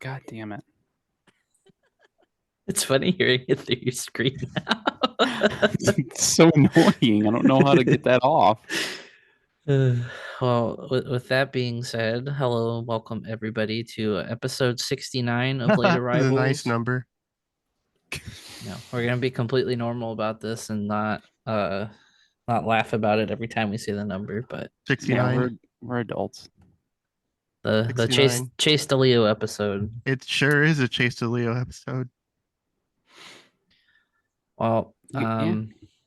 God damn it. It's funny hearing it through your screen now. It's so annoying. I don't know how to get that off. Well, with that being said, hello and welcome everybody to episode 69 of Late The Arrivals. nice number. No, we're gonna be completely normal about this and not laugh about it every time we see the number, but 69. Yeah, we're adults. the 69. Chase DeLeo episode. It sure is a Chase to Leo episode. Well, Yeah.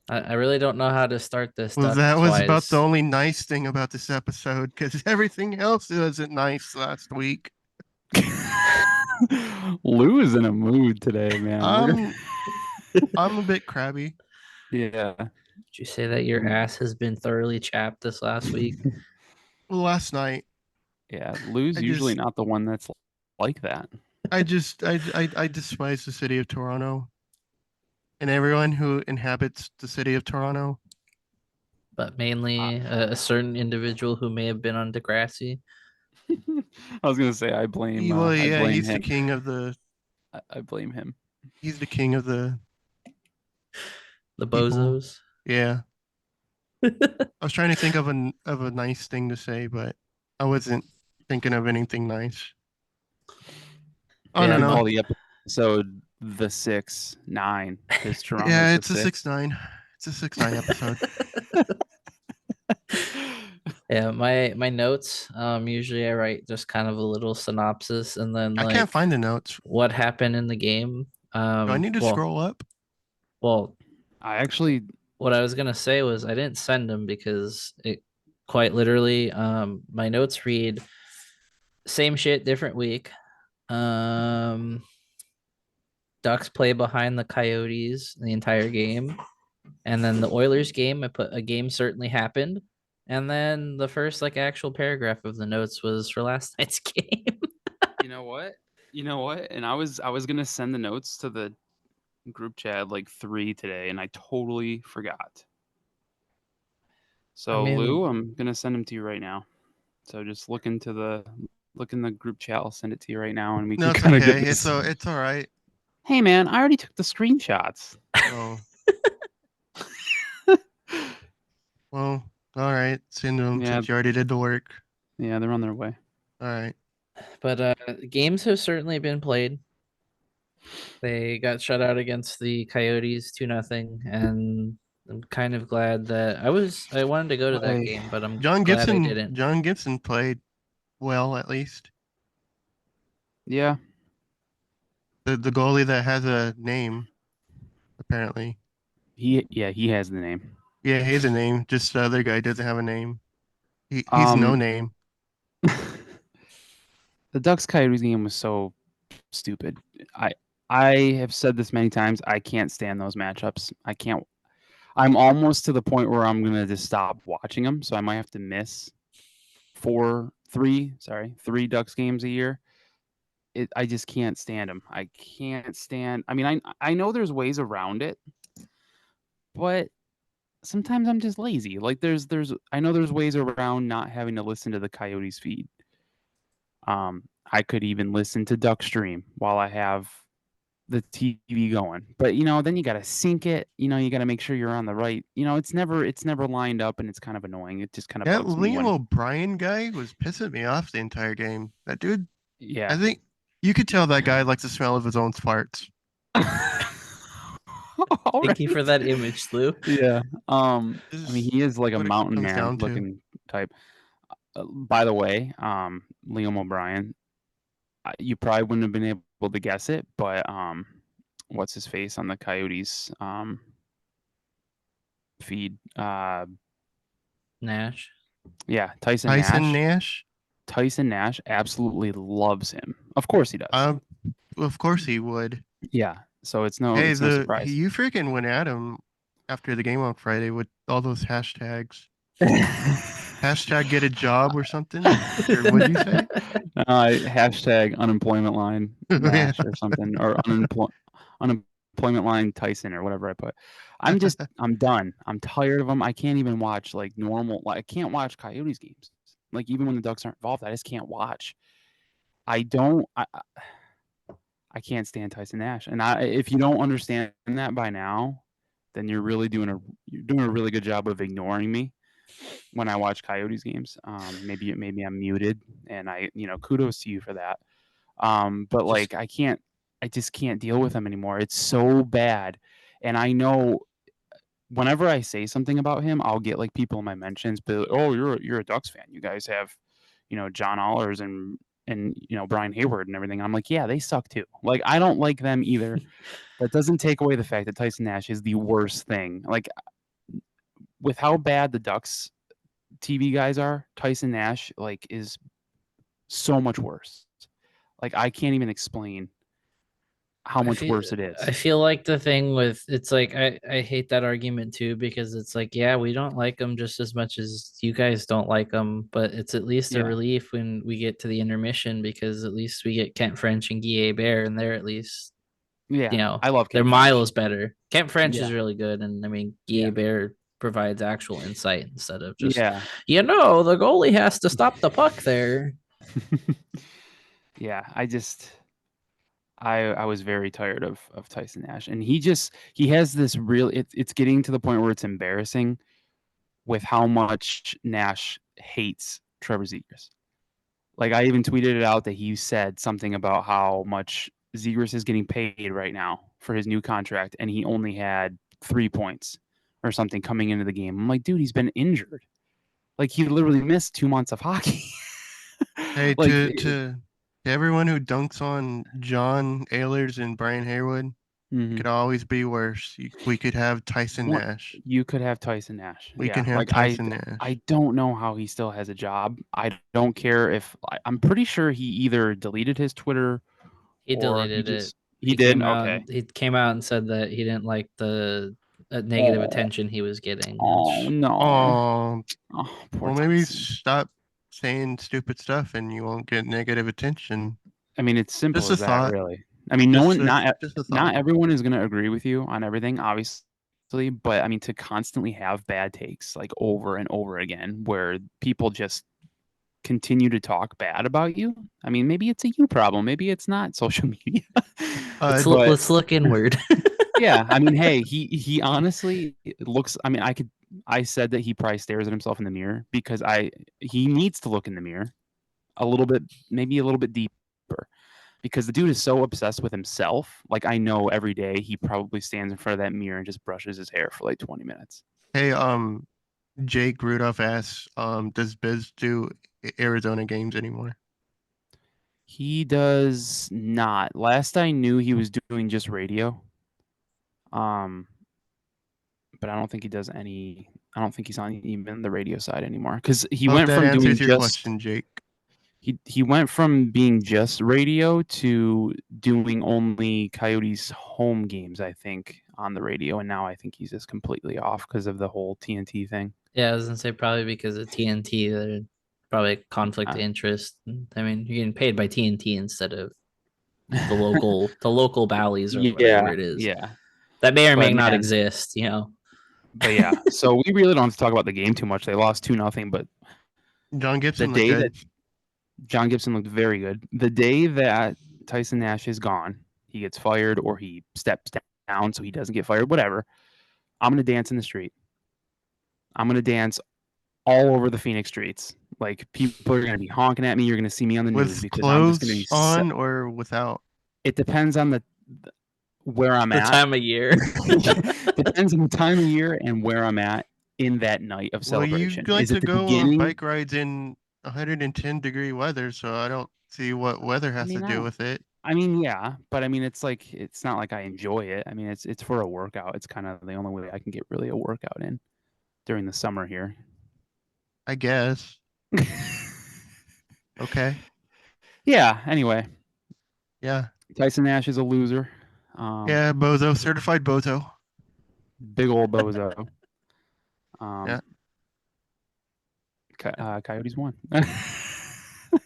I really don't know how to start this. Well, that was about the Ducks-wise. only nice thing about this episode, because everything else wasn't nice last week. Lou is in a mood today, man. I'm a bit crabby. Yeah. Did you say that your ass has been thoroughly chapped this last week? Well, last night, Yeah, Lou's I usually just- not the one that's like that. I despise the city of Toronto and everyone who inhabits the city of Toronto. But mainly a certain individual who may have been on Degrassi. I was gonna say I blame. Well, I yeah, blame he's him. the king of the. I blame him. He's the king of the. The People. bozos. Yeah. I was trying to think of a nice thing to say, but I wasn't thinking of anything nice. Oh, Yeah, no. Call the episode the 6-9 because Toronto. Yeah, it's a 6-9. It's a 6-9 episode. Yeah, my notes. Usually I write just kind of a little synopsis and then I can't find the notes. what happened in the game. Do I need to scroll up? Well, I actually. What I was gonna say was I didn't send them because it quite literally. My notes read same shit, different week. Ducks play behind the Coyotes the entire game. And then the Oilers game, I put a game certainly happened. And then the first actual paragraph of the notes was for last night's game. You know what? And I was gonna send the notes to the group chat like 3 today, and I totally forgot. So Lou, I'm gonna send them to you right now. So just look in the group chat. I'll send it to you right now, and we can kind of get this. It's all right. Hey man, I already took the screenshots. Oh. Well, all right. Send them since you already did the work. Yeah, they're on their way. All right. But games have certainly been played. They got shut out against the Coyotes 2-0, and I'm kind of glad that I wanted to go to that game, but I'm glad I didn't. John Gibson played well, at least. Yeah. The goalie that has a name, apparently. He has the name. Yeah, he has a name. Just the other guy doesn't have a name. He's no name. The Ducks Coyotes game was so stupid. I have said this many times. I can't stand those matchups. I can't. I'm almost to the point where I'm gonna just stop watching them. So I might have to miss three Ducks games a year. I just can't stand them. I can't stand. I mean, I know there's ways around it, but sometimes I'm just lazy. Like I know there's ways around not having to listen to the Coyotes feed. I could even listen to Duckstream while I have the TV going, but then you got to sync it. You got to make sure you're on the right. It's never lined up, and it's kind of annoying. It just kind of that Liam O'Brien guy was pissing me off the entire game. That dude. Yeah, I think you could tell that guy likes the smell of his own farts. Thank you for that image, Lou. Yeah. I mean, he is like a mountain man looking type. By the way, Liam O'Brien, you probably wouldn't have been able to guess it, but what's his face on the Coyotes feed? Nash. Yeah, Tyson Nash. Tyson Nash absolutely loves him. Of course he does. Of course he would. Yeah. So it's no surprise. You freaking went at him after the game on Friday with all those hashtags. Hashtag get a job or something? Or what did you say? Hashtag unemployment line Nash or something, or unemployment line Tyson or whatever I put. I'm done. I'm tired of them. I can't even watch I can't watch Coyotes games. Like even when the Ducks aren't involved, I just can't watch. I can't stand Tyson Nash. And if you don't understand that by now, then you're doing a really good job of ignoring me when I watch Coyotes games. Maybe I'm muted, and kudos to you for that. But like I just can't deal with him anymore. It's so bad. And I know whenever I say something about him, I'll get like people in my mentions, but oh, you're a Ducks fan. You guys have, John Allers and Brian Hayward and everything. I'm like, yeah, they suck too. Like I don't like them either. That doesn't take away the fact that Tyson Nash is the worst thing. Like with how bad the Ducks TV guys are, Tyson Nash like is so much worse. Like I can't even explain how much worse it is. I feel like the thing with it's like I hate that argument too, because it's like, yeah, we don't like them just as much as you guys don't like them, but it's at least a relief when we get to the intermission, because at least we get Kent French and Guy Bear, and they're at least I love they're Kent miles better. Kent French Yeah. is really good, and I mean Guy Bear provides actual insight instead of just Yeah. the goalie has to stop the puck there. Yeah, I was very tired of Tyson Nash, and he has this real. It's getting to the point where it's embarrassing with how much Nash hates Trevor Zegras. Like I even tweeted it out that he said something about how much Zegras is getting paid right now for his new contract, and he only had 3 points or something coming into the game. I'm like, dude, he's been injured. Like he literally missed 2 months of hockey. Hey, like, to everyone who dunks on John Ehlers and Brian Hayward, could always be worse. We could have Tyson Nash. You could have Tyson Nash. We can have Tyson Nash. I don't know how he still has a job. I don't care if I'm pretty sure he either deleted his Twitter. He deleted it. He did. Okay. He came out and said that he didn't like the negative attention he was getting. Oh no. Well, maybe stop saying stupid stuff and you won't get negative attention. I mean, it's simple Just as a that, thought. really. I mean, not everyone is going to agree with you on everything, obviously, but I mean, to constantly have bad takes like over and over again, where people just continue to talk bad about you. I mean, maybe it's a you problem. Maybe it's not social media. Let's look inward. Yeah, I mean, hey, he honestly looks. I mean, I said that he probably stares at himself in the mirror because he needs to look in the mirror a little bit, maybe a little bit deeper, because the dude is so obsessed with himself. Like I know every day he probably stands in front of that mirror and just brushes his hair for like 20 minutes. Hey, Jake Rudolph asks, does Biz do Arizona games anymore? He does not. Last I knew, he was doing just radio. But I don't think he does any. I don't think he's on even the radio side anymore, because he went from doing your question, Jake. He went from being just radio to doing only Coyotes home games, I think, on the radio, and now I think he's just completely off because of the whole TNT thing. Yeah, I was gonna say probably because of TNT. There's probably a conflict of interest. I mean, you're getting paid by TNT instead of the local Bally's or whatever it is. Yeah, that may or may not exist. But yeah, so we really don't have to talk about the game too much. They lost 2-0, but John Gibson looked good. John Gibson looked very good. The day that Tyson Nash is gone, he gets fired or he steps down so he doesn't get fired, whatever, I'm going to dance in the street. I'm going to dance all over the Phoenix streets. Like people are going to be honking at me. You're going to see me on the news because I'm just going to be on or without. It depends on where I'm at. The time of year. Depends on the time of year and where I'm at in that night of celebration. Well, you like to go on bike rides in 110-degree weather, so I don't see what weather has to do with it. I mean, yeah, but I mean, it's not like I enjoy it. I mean, it's for a workout. It's kind of the only way I can get really a workout in during the summer here. I guess. Okay. Yeah. Anyway. Yeah. Tyson Nash is a loser. Yeah, bozo, certified bozo. Big old bozo. Yeah. Coyotes won.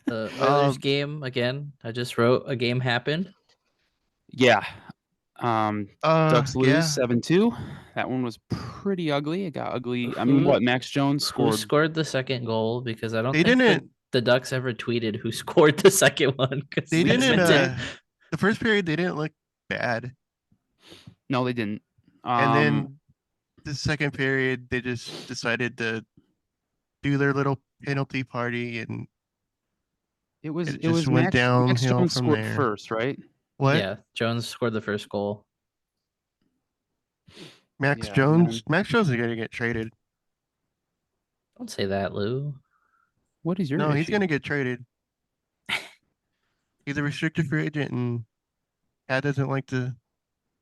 The Oilers game again. I just wrote a game happened. Yeah. Ducks lose 7-2. That one was pretty ugly. It got ugly. I mean, Max Jones scored. Who scored the second goal? Because I don't think the Ducks ever tweeted who scored the second one. They the first period they didn't look bad, No, they didn't. and then the second period they just decided to do their little penalty party, and it was it it just was went Max downhill Jones from scored there. first, right? What? Yeah, Jones scored the first goal. Max Yeah, and Jones? then- Max Jones is gonna get traded. Don't say that, Lou. What is your No, issue? he's gonna get traded. He's a restricted free agent, and Cat doesn't like to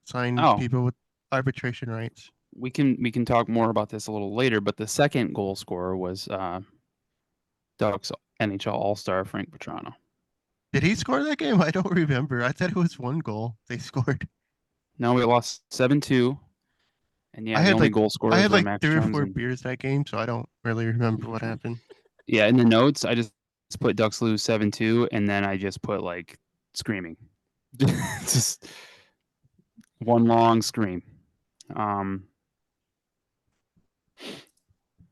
sign Oh. people with arbitration rights. We can talk more about this a little later, but the second goal scorer was Ducks NHL All-Star Frank Petrano. Did he score that game? I don't remember. I thought it was one goal they scored. No, we lost 7-2. And yeah, I the had only like goal I scorers had were like Max 3 or Jones 4 and beers that game, so I don't really remember what happened. yeah, in the notes I just put Ducks lose 7-2, and then I just put like screaming. Just one long scream.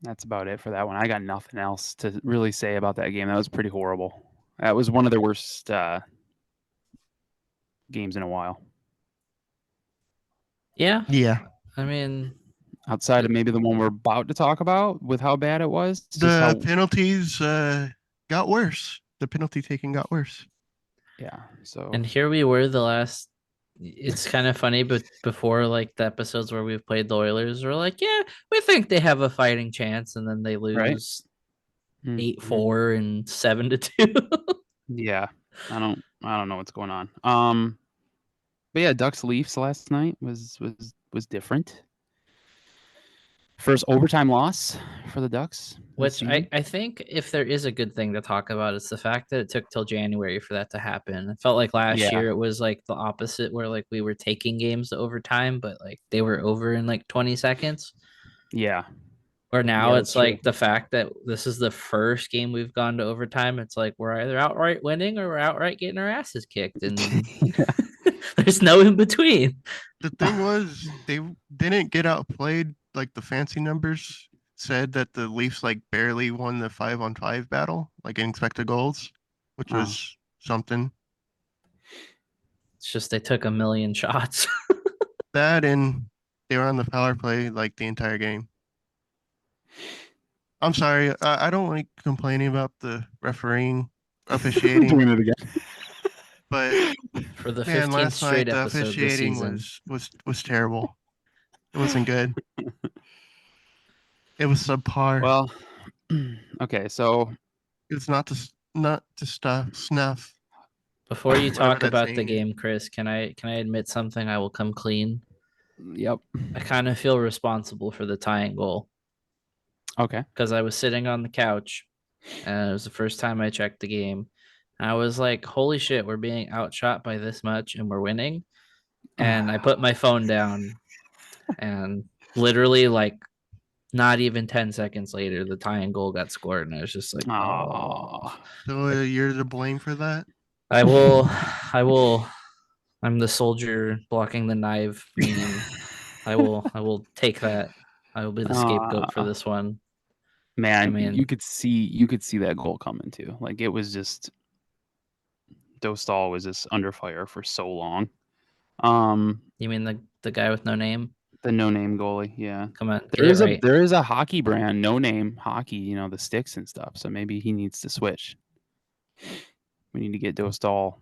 That's about it for that one. I got nothing else to really say about that game. That was pretty horrible. That was one of their worst games in a while. Yeah, Yeah. I mean, Outside of maybe the one we're about to talk about with how bad it was. Just The how, penalties got worse. The penalty taking got worse. yeah. So and here we were the last. It's kind of funny, but before like the episodes where we've played the Oilers, we're like, yeah, we think they have a fighting chance, and then they lose Mhm. 8-4 and 7-2. Yeah. I don't know what's going on. But yeah, Ducks Leafs last night was different. First overtime loss for the Ducks. this Which season. I think if there is a good thing to talk about, it's the fact that it took till January for that to happen. It felt like last Yeah. year it was like the opposite, where like we were taking games to overtime, but like they were over in like 20 seconds. Yeah. Or now Yeah, it's that's true. like the fact that this is the first game we've gone to overtime. It's like we're either outright winning or we're outright getting our asses kicked, and there's no in between. The thing was, they didn't get outplayed. Like the fancy numbers said that the Leafs like barely won the 5-on-5 battle, like in expected goals, which Oh. was something. It's just they took a million shots. That and they were on the power play like the entire game. I'm sorry, I don't like complaining about the refereeing officiating, Doing it again. but For the man, 15th last straight night the episode this officiating season. was terrible. It wasn't good. It was subpar. Well, okay, so It's not to stuff snuff. Before you Whatever talk that about the saying is. game, Chris, can I admit something? I will come clean. yep. I kind of feel responsible for the tying goal Okay. because I was sitting on the couch and it was the first time I checked the game. And I was like, holy shit, we're being outshot by this much and we're winning. And I put my phone down and literally like not even 10 seconds later, the tying goal got scored. And I was just like, oh, So you're to blame for that? I will, I'm the soldier blocking the knife meme. I will take that. I will be the scapegoat for this one. Man, I mean- you could see that goal coming too. Like it was just Dostal was just under fire for so long. You mean the guy with no name? The no-name goalie, yeah. Come on, There get is it right. there is a hockey brand, no-name hockey, you know, the sticks and stuff. So maybe he needs to switch. We need to get Dostal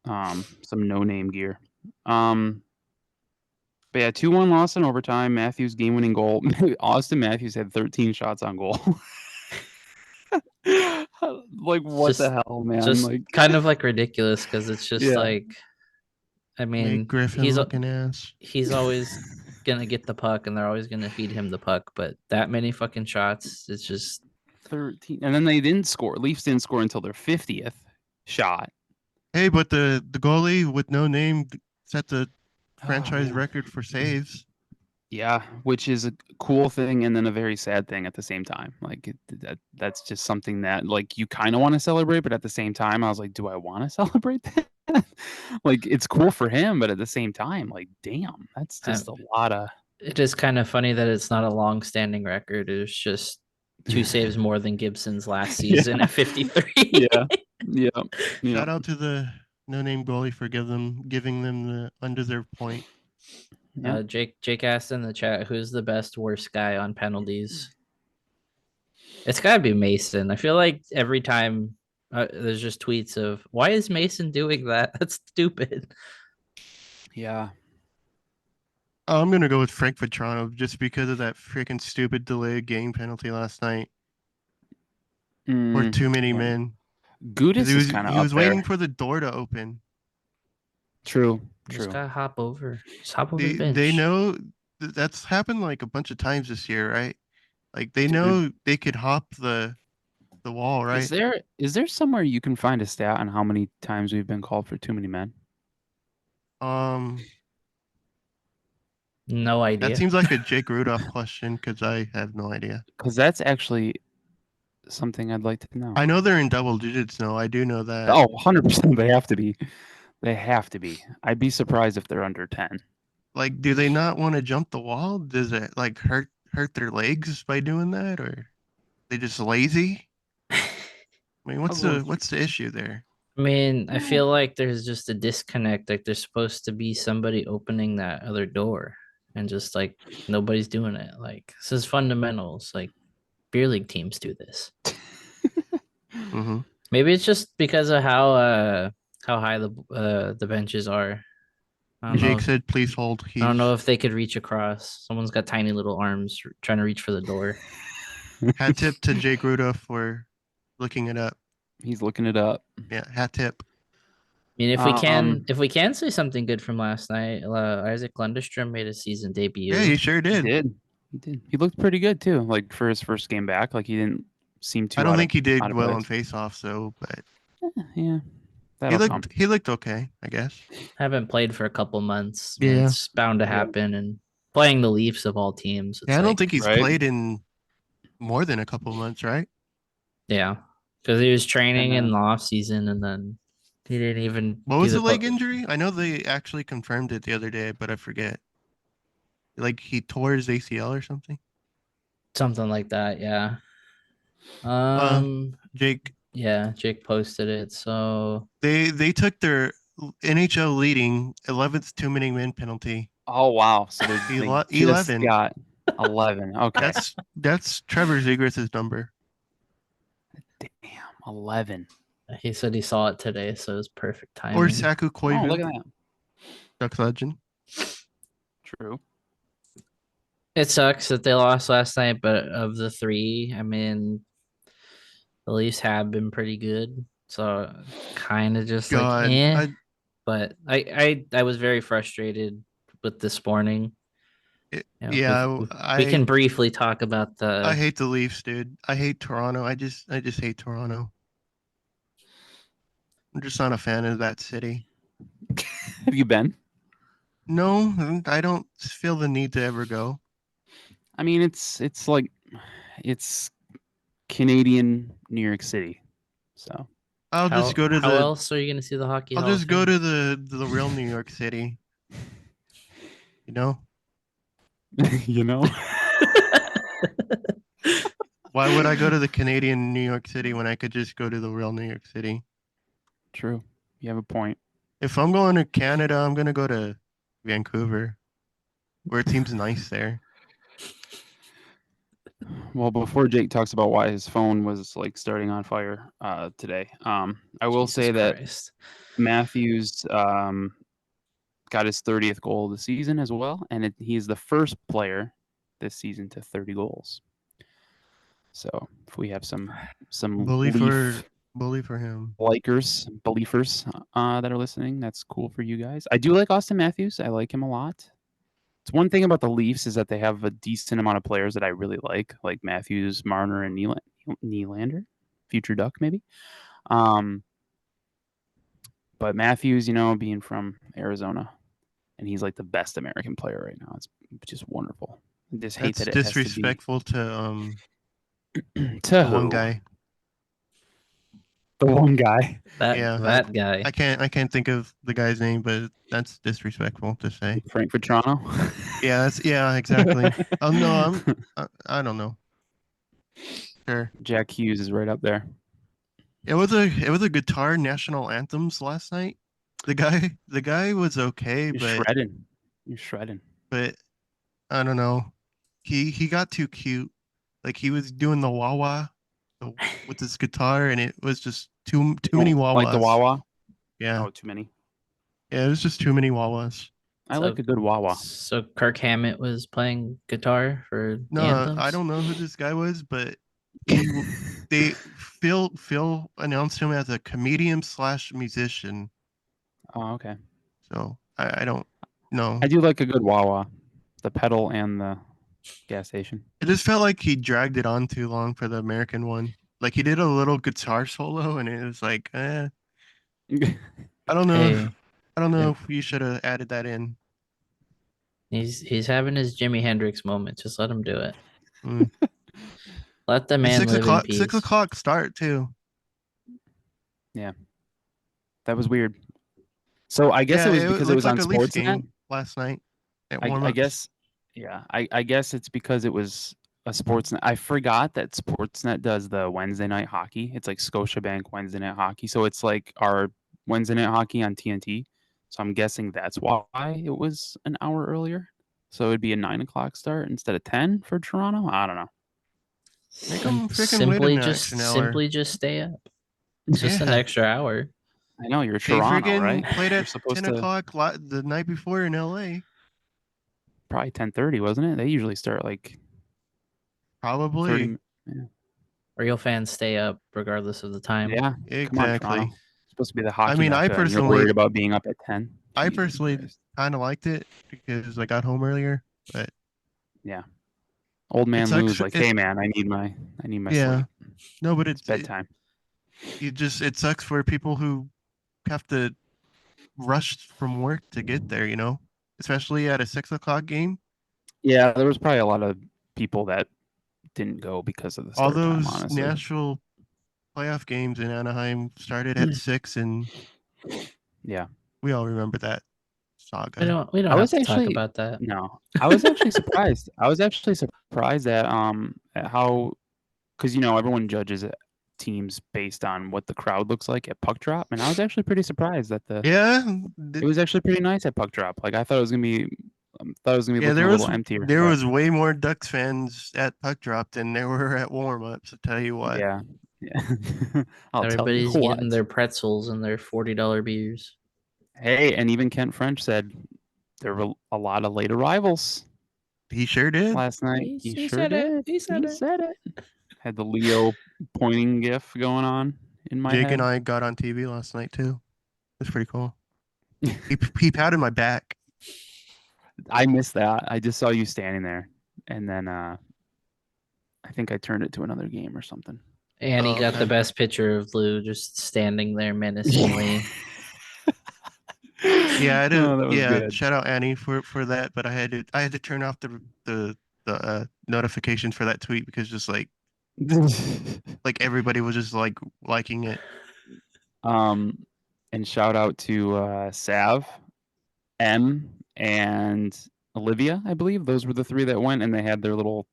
some no-name gear. But yeah, 2-1 loss in overtime. Matthews game-winning goal. Austin Matthews had 13 shots on goal. Like what the hell, man? Just Like kind of like ridiculous because it's just Yeah. like, I mean, Nate Griffin he's looking ass. he's always gonna get the puck and they're always gonna feed him the puck, but that many fucking shots, it's just 13. And then they didn't score. Leafs didn't score until their 50th shot. Hey, but the goalie with no name set the Oh, franchise man. record for saves. Yeah, which is a cool thing and then a very sad thing at the same time. Like that's just something that like you kind of want to celebrate, but at the same time, I was like, do I want to celebrate that? Like it's cool for him, but at the same time, like, damn, that's just a lot of. it is kind of funny that it's not a long-standing record. It's just 2 saves more than Gibson's last season at 53. Yeah. Shout out to the No name goalie for giving them the undeserved point. Yeah. Jake asked in the chat, who's the best worst guy on penalties? It's gotta be Mason. I feel like every time there's just tweets of why is Mason doing that? That's stupid. Yeah. I'm gonna go with Frank Vetrano just because of that freaking stupid delayed game penalty last night for too many yeah. men. 'Cause Gudis is kind of he up was there. waiting for the door to open. True. Just True. gotta hop over. Just hop over the bench. They know that's happened like a bunch of times this year, right? Like they Dude. know they could hop the wall, right? Is there somewhere you can find a stat on how many times we've been called for too many men? No idea. That seems like a Jake Rudolph question because I have no idea. Because that's actually something I'd like to know. I know they're in double digits. No, I do know that. Oh, 100% they have to be. They have to be. I'd be surprised if they're under 10. Like, do they not want to jump the wall? Does it like hurt their legs by doing that, or they just lazy? I mean, what's the issue there? I mean, I feel like there's just a disconnect. Like there's supposed to be somebody opening that other door, and just like nobody's doing it. Like this is fundamentals. Like beer league teams do this. Mm-hmm. Maybe it's just because of how high the benches are. I don't Jake know. said, "Please hold." I don't know if they could reach across. Someone's got tiny little arms trying to reach for the door. Hat tip to Jake Rudolph for looking it up. He's looking it up. Yeah, hat tip. I mean, if we can say something good from last night, Isaac Lundestrom made a season debut. Yeah, he sure did. He did. He looked pretty good too. Like for his first game back, like he didn't seem too. I don't think he did well on face-offs, though. But yeah, he looked okay, I guess. Haven't played for a couple months. Yeah, it's bound to happen. And playing the Leafs of all teams, yeah, I don't think he's played in more than a couple months, right? Yeah, because he was training in the off season, and then he didn't even. What was the leg injury? I know they actually confirmed it the other day, but I forget. Like he tore his ACL or something. Something like that, yeah. Jake. Yeah, Jake posted it. So they took their NHL leading 11th too-many men penalty. Oh wow! So they 11 got 11. Okay, that's Trevor Zegras' number. Damn, 11. He said he saw it today, so it was perfect timing. Or Saku Koivu. Oh, look at that. Ducks legend. True. It sucks that they lost last night, but of the three, I mean, the Leafs have been pretty good. So kind of just like but I was very frustrated with this morning. We can briefly talk about the. I hate the Leafs, dude. I hate Toronto. I just hate Toronto. I'm just not a fan of that city. Have you been? No, I don't feel the need to ever go. I mean, it's Canadian New York City, so I'll just go to How else are you gonna see the hockey? I'll just go to the real New York City. You know. You know. Why would I go to the Canadian New York City when I could just go to the real New York City? True. You have a point. If I'm going to Canada, I'm going to go to Vancouver, where it seems nice there. Well, before Jake talks about why his phone was like starting on fire today, I will say that Matthews got his 30th goal of the season as well, and he's the first player this season to 30 goals. So if we have some bully for him believers that are listening, that's cool for you guys. I do like Austin Matthews. I like him a lot. It's one thing about the Leafs is that they have a decent amount of players that I really like Matthews, Marner, and Nylander, future Duck maybe. But Matthews, being from Arizona, and he's like the best American player right now. It's just wonderful. I just hate that it disrespectful to to one guy. The one guy. That guy. I can't think of the guy's name, but that's disrespectful to say. Frank Vetrano. Yeah, exactly. Oh no, I don't know. Sure. Jack Hughes is right up there. It was a guitar national anthems last night. The guy was okay, You're shredding. You're shredding. but I don't know. He got too cute. Like he was doing the wah wah with his guitar, and it was just too You many don't wah like the wahs. wah-wah? Yeah, Oh, too many. yeah, it was just too many wah wahs. I like a good wah-wah. So Kirk Hammett was playing guitar for the No, anthems. I don't know who this guy was, but Phil announced him as a comedian / musician. Oh, okay. So I don't know. I do like a good wah-wah. The pedal and the gas station. It just felt like he dragged it on too long for the American one. Like he did a little guitar solo, and it was like, I don't know. Hey, I don't know if you should have added that in. he's having his Jimi Hendrix moment. Just let him do it. Mm. Let the And man live in 6 peace. o'clock start too. Yeah. That was weird. So I guess Yeah, it was it because it looked was like on a Leafs Sportsnet. game last night at warm-ups. I guess, yeah. I guess it's because it was a Sportsnet. I forgot that Sportsnet does the Wednesday night hockey. It's like Scotiabank Wednesday night hockey. So it's like our Wednesday night hockey on TNT. So I'm guessing that's why it was an hour earlier. So it'd be a 9 o'clock start instead of 10 for Toronto. I don't know. Make them freaking wait an extra hour. Simply just stay up. It's just an Yeah. extra hour. I know you're They Toronto, freaking right? played You're at supposed 10 to o'clock the night before in LA. probably 10:30, wasn't it? They usually start like 30. Probably. Yeah. Real fans stay up regardless of the time. Yeah. Come on, Exactly. Toronto. It's supposed to be the hockey. I mean, I mecca, and you're personally worried about being up at 10. I Jesus personally Christ. kind of liked it because I got home earlier, but Yeah. Old man sucks Lou's for- like, it- hey man, I need my yeah. sleep. No, but It's bedtime. it sucks for people who have to rush from work to get there, especially at a 6 o'clock game. Yeah, there was probably a lot of people that didn't go because of the All start time, those honestly. Nashville playoff games in Anaheim started at 6, and Yeah. we all remember that saga. We don't I have was to talk actually about that. no. I was actually surprised. I was actually surprised at how, because everyone judges teams based on what the crowd looks like at puck drop, and I was actually pretty surprised that Yeah, it was actually pretty nice at puck drop. Like I thought it was gonna be looking there a was little emptier. there but was way more Ducks fans at puck drop than there were at warm-ups. I'll tell you what. yeah. I'll Everybody's tell you getting what. their pretzels and their $40 beers. Hey, and even Kent French said there were a lot of late arrivals He sure did. last night. He sure said it. did. He said it. Had the Leo pointing gif going on in my Jake head. and I got on TV last night too. It's pretty cool. He patted my back. I missed that. I just saw you standing there, and then I think I turned it to another game or something. And he got okay. the best picture of Lou just standing there menacingly. Yeah, I did. Oh, that was good. Shout out Annie for that, but I had to turn off the notifications for that tweet because just like everybody was just like liking it. And shout out to Sav, M, and Olivia. I believe those were the three that went, and they had their little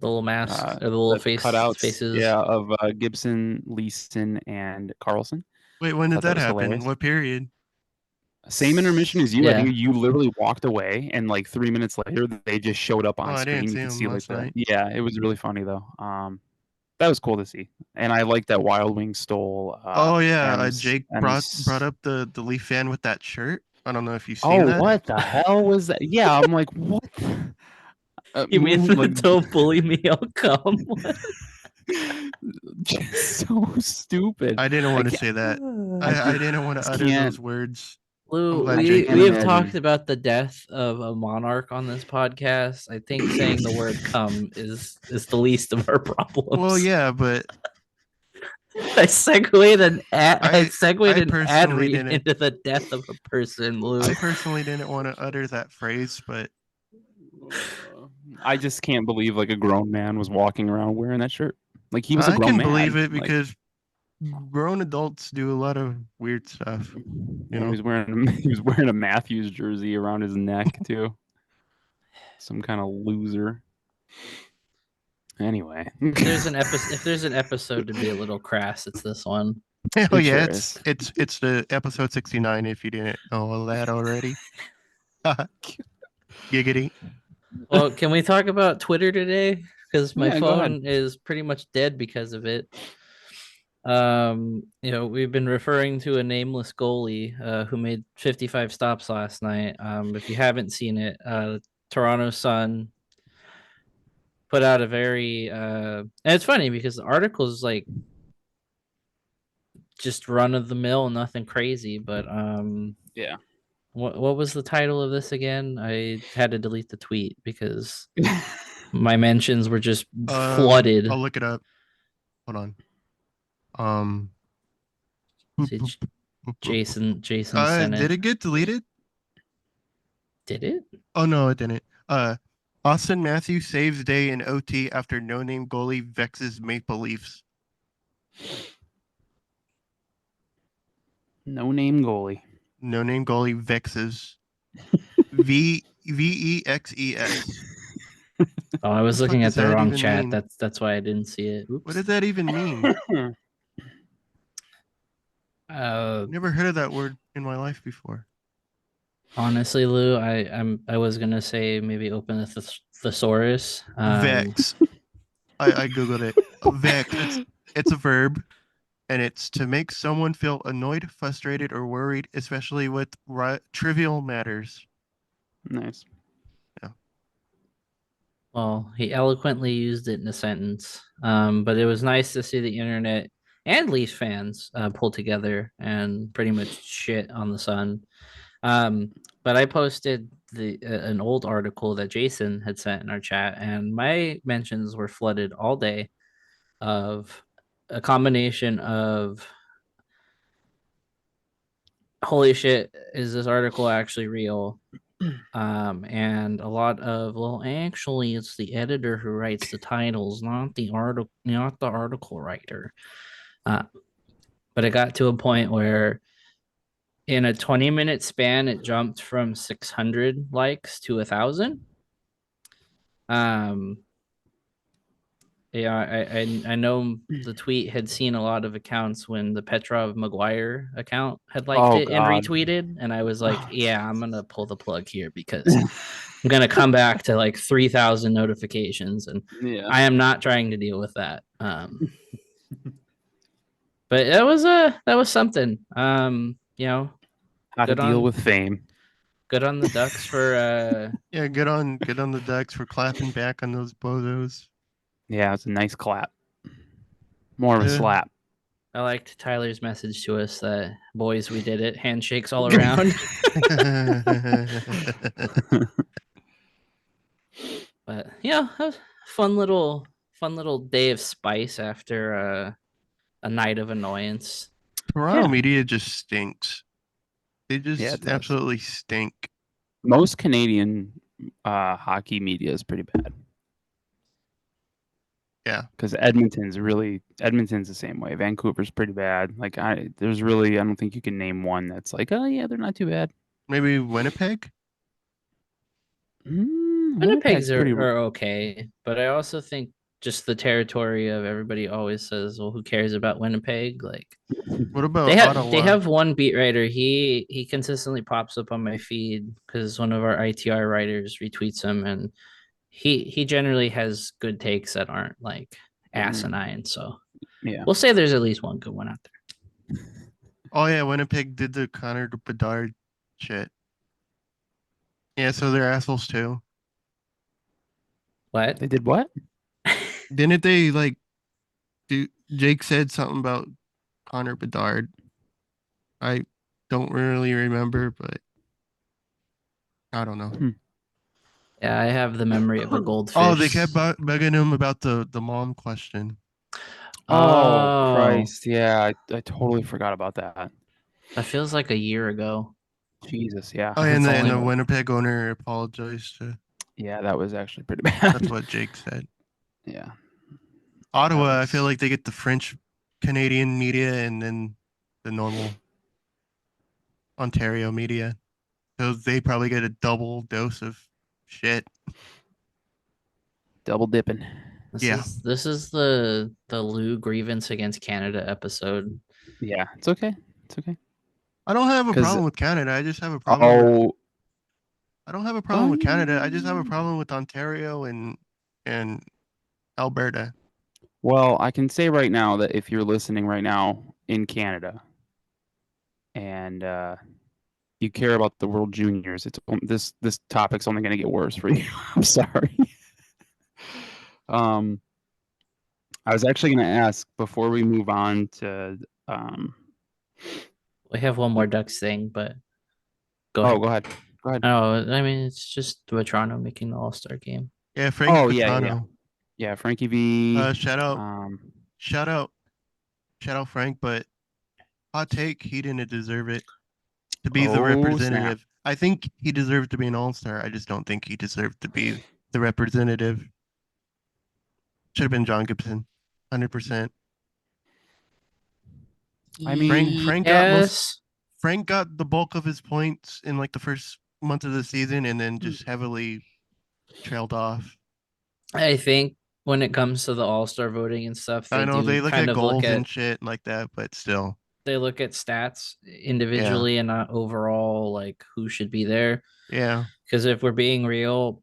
masks or the little cutouts, faces. yeah, of Gibson, Leaston, and Carlson. Wait, when did that happen? Hilarious. What period? Same intermission as you. I Yeah. think you literally walked away, and like 3 minutes later, they just showed up on I screen. didn't You see could them see like last night. yeah, it was really funny though. That was cool to see, and I like that Wild Wings stole. Oh yeah, M's- Jake M's- brought up the Leaf fan with that shirt. I don't know if you've seen Oh, that. what the hell was that? Yeah, I'm like, what? You mean the like, "Don't bully me, I'll come"? so stupid. I didn't want to say that. I didn't want to utter those words. Lou, glad we Jake have imagine. talked about the death of a monarch on this podcast. I think saying the word "come" is the least of our problems. Well, yeah, but I segued an ad personally read didn't. into the death of a person, Lou. I personally didn't want to utter that phrase, but I just can't believe like a grown man was walking around wearing that shirt. Like he was a I grown can man. believe it Like, because grown adults do a lot of weird stuff. he was wearing a Matthews jersey around his neck too. Some kind of loser. Anyway, If there's an episode to be a little crass, it's this one. Oh It yeah, sure is. it's the episode 69 if you didn't know that already. Giggity. Well, can we talk about Twitter today? Because my Yeah, go ahead. phone is pretty much dead because of it. We've been referring to a nameless goalie who made 55 stops last night. If you haven't seen it, Toronto Sun put out a very and it's funny because the article is like just run of the mill, nothing crazy, but Yeah. what was the title of this again? I had to delete the tweet because my mentions were just flooded. I'll look it up. Hold on. See, Jason sent Did it. it get deleted? Did it? Oh no, it didn't. Austin Matthews saves day in OT after no-name goalie vexes Maple Leafs. No name goalie. No-name goalie vexes. VEXES. Oh, I was The fuck looking does at the that wrong even chat. mean? That's why I didn't see it. What Oops. does that even mean? Uh, Never heard of that word in my life before. honestly, Lou, I was gonna say maybe open a thesaurus. Vex. I googled it. Vex. It's a verb, and it's to make someone feel annoyed, frustrated, or worried, especially with trivial matters. Nice. Well, he eloquently used it in a sentence. But it was nice to see the internet and Leafs fans pull together and pretty much shit on the Sun. But I posted an old article that Jason had sent in our chat, and my mentions were flooded all day of a combination of holy shit, is this article actually real? And a lot of, well, actually it's the editor who writes the titles, not the article writer. But it got to a point where in a 20-minute span it jumped from 600 likes to 1,000. Yeah, I know the tweet had seen a lot of accounts when the Petrov McGuire account had liked it and God. retweeted, and I was like, yeah, I'm gonna pull the plug here because I'm gonna come back to like 3,000 notifications, and Yeah. I am not trying to deal with that. But that was something. How to deal with fame. Good on the Ducks for Yeah, good on the Ducks for clapping back on those bozos. Yeah, it's a nice clap. More of a slap. I liked Tyler's message to us that boys, we did it. Handshakes all around. But yeah, that was a fun little day of spice after a night of annoyance. Toronto media just stinks. They just Yeah, it does. absolutely stink. Most Canadian hockey media is pretty bad. Yeah. Because Edmonton's the same way. Vancouver's pretty bad. Like I don't think you can name one that's like, oh yeah, they're not too bad. Maybe Winnipeg? Winnipeg's are okay, but I also think just the territory of everybody always says, well, who cares about Winnipeg? Like, what about Ottawa? They have one beat writer. He consistently pops up on my feed because one of our ITR writers retweets him, and he generally has good takes that aren't like asinine. So yeah, we'll say there's at least one good one out there. Oh yeah, Winnipeg did the Connor Bedard shit. Yeah, so they're assholes too. What? They did what? Didn't they like Jake said something about Connor Bedard. I don't really remember, but I don't know. Yeah, I have the memory of a goldfish. Oh, they kept bugging him about the mom question. Oh Christ! Yeah, I totally forgot about that. That feels like a year ago. Jesus, yeah. Oh, and the Winnipeg owner apologized to. Yeah, that was actually pretty bad. That's what Jake said. Yeah. Ottawa, I feel like they get the French Canadian media and then the normal Ontario media. So they probably get a double dose of shit. Double dipping. This is the Lou grievance against Canada episode. Yeah, it's okay. It's okay. I don't have a 'Cause problem with Canada. I just have a problem with. oh, I don't have a problem with Canada. I just have a um, problem with Ontario and Alberta. well, I can say right now that if you're listening right now in Canada and you care about the World Juniors, this topic's only going to get worse for you. I'm sorry. um, I was actually going to ask before we move on to um. We have one more Ducks thing, but go Oh, ahead. go ahead. Go ahead. Oh, I mean, it's just Toronto making the All-Star game. Yeah, Frank Oh yeah, Petrano. yeah. Frankie V. Shout out, Um, shout out, shout out, Frank. But hot take, he didn't deserve it to be the oh snap. representative. I think he deserved to be an All-Star. I just don't think he deserved to be the representative. Should have been John Gibson, 100%. I mean, Frank got the bulk of his points in like the first month of the season, and then just heavily trailed off. I think when it comes to the All-Star voting and stuff, I know they look kind at of goals look at and shit like that, but still, they look at stats individually and not overall like who should be there. yeah. Because if we're being real,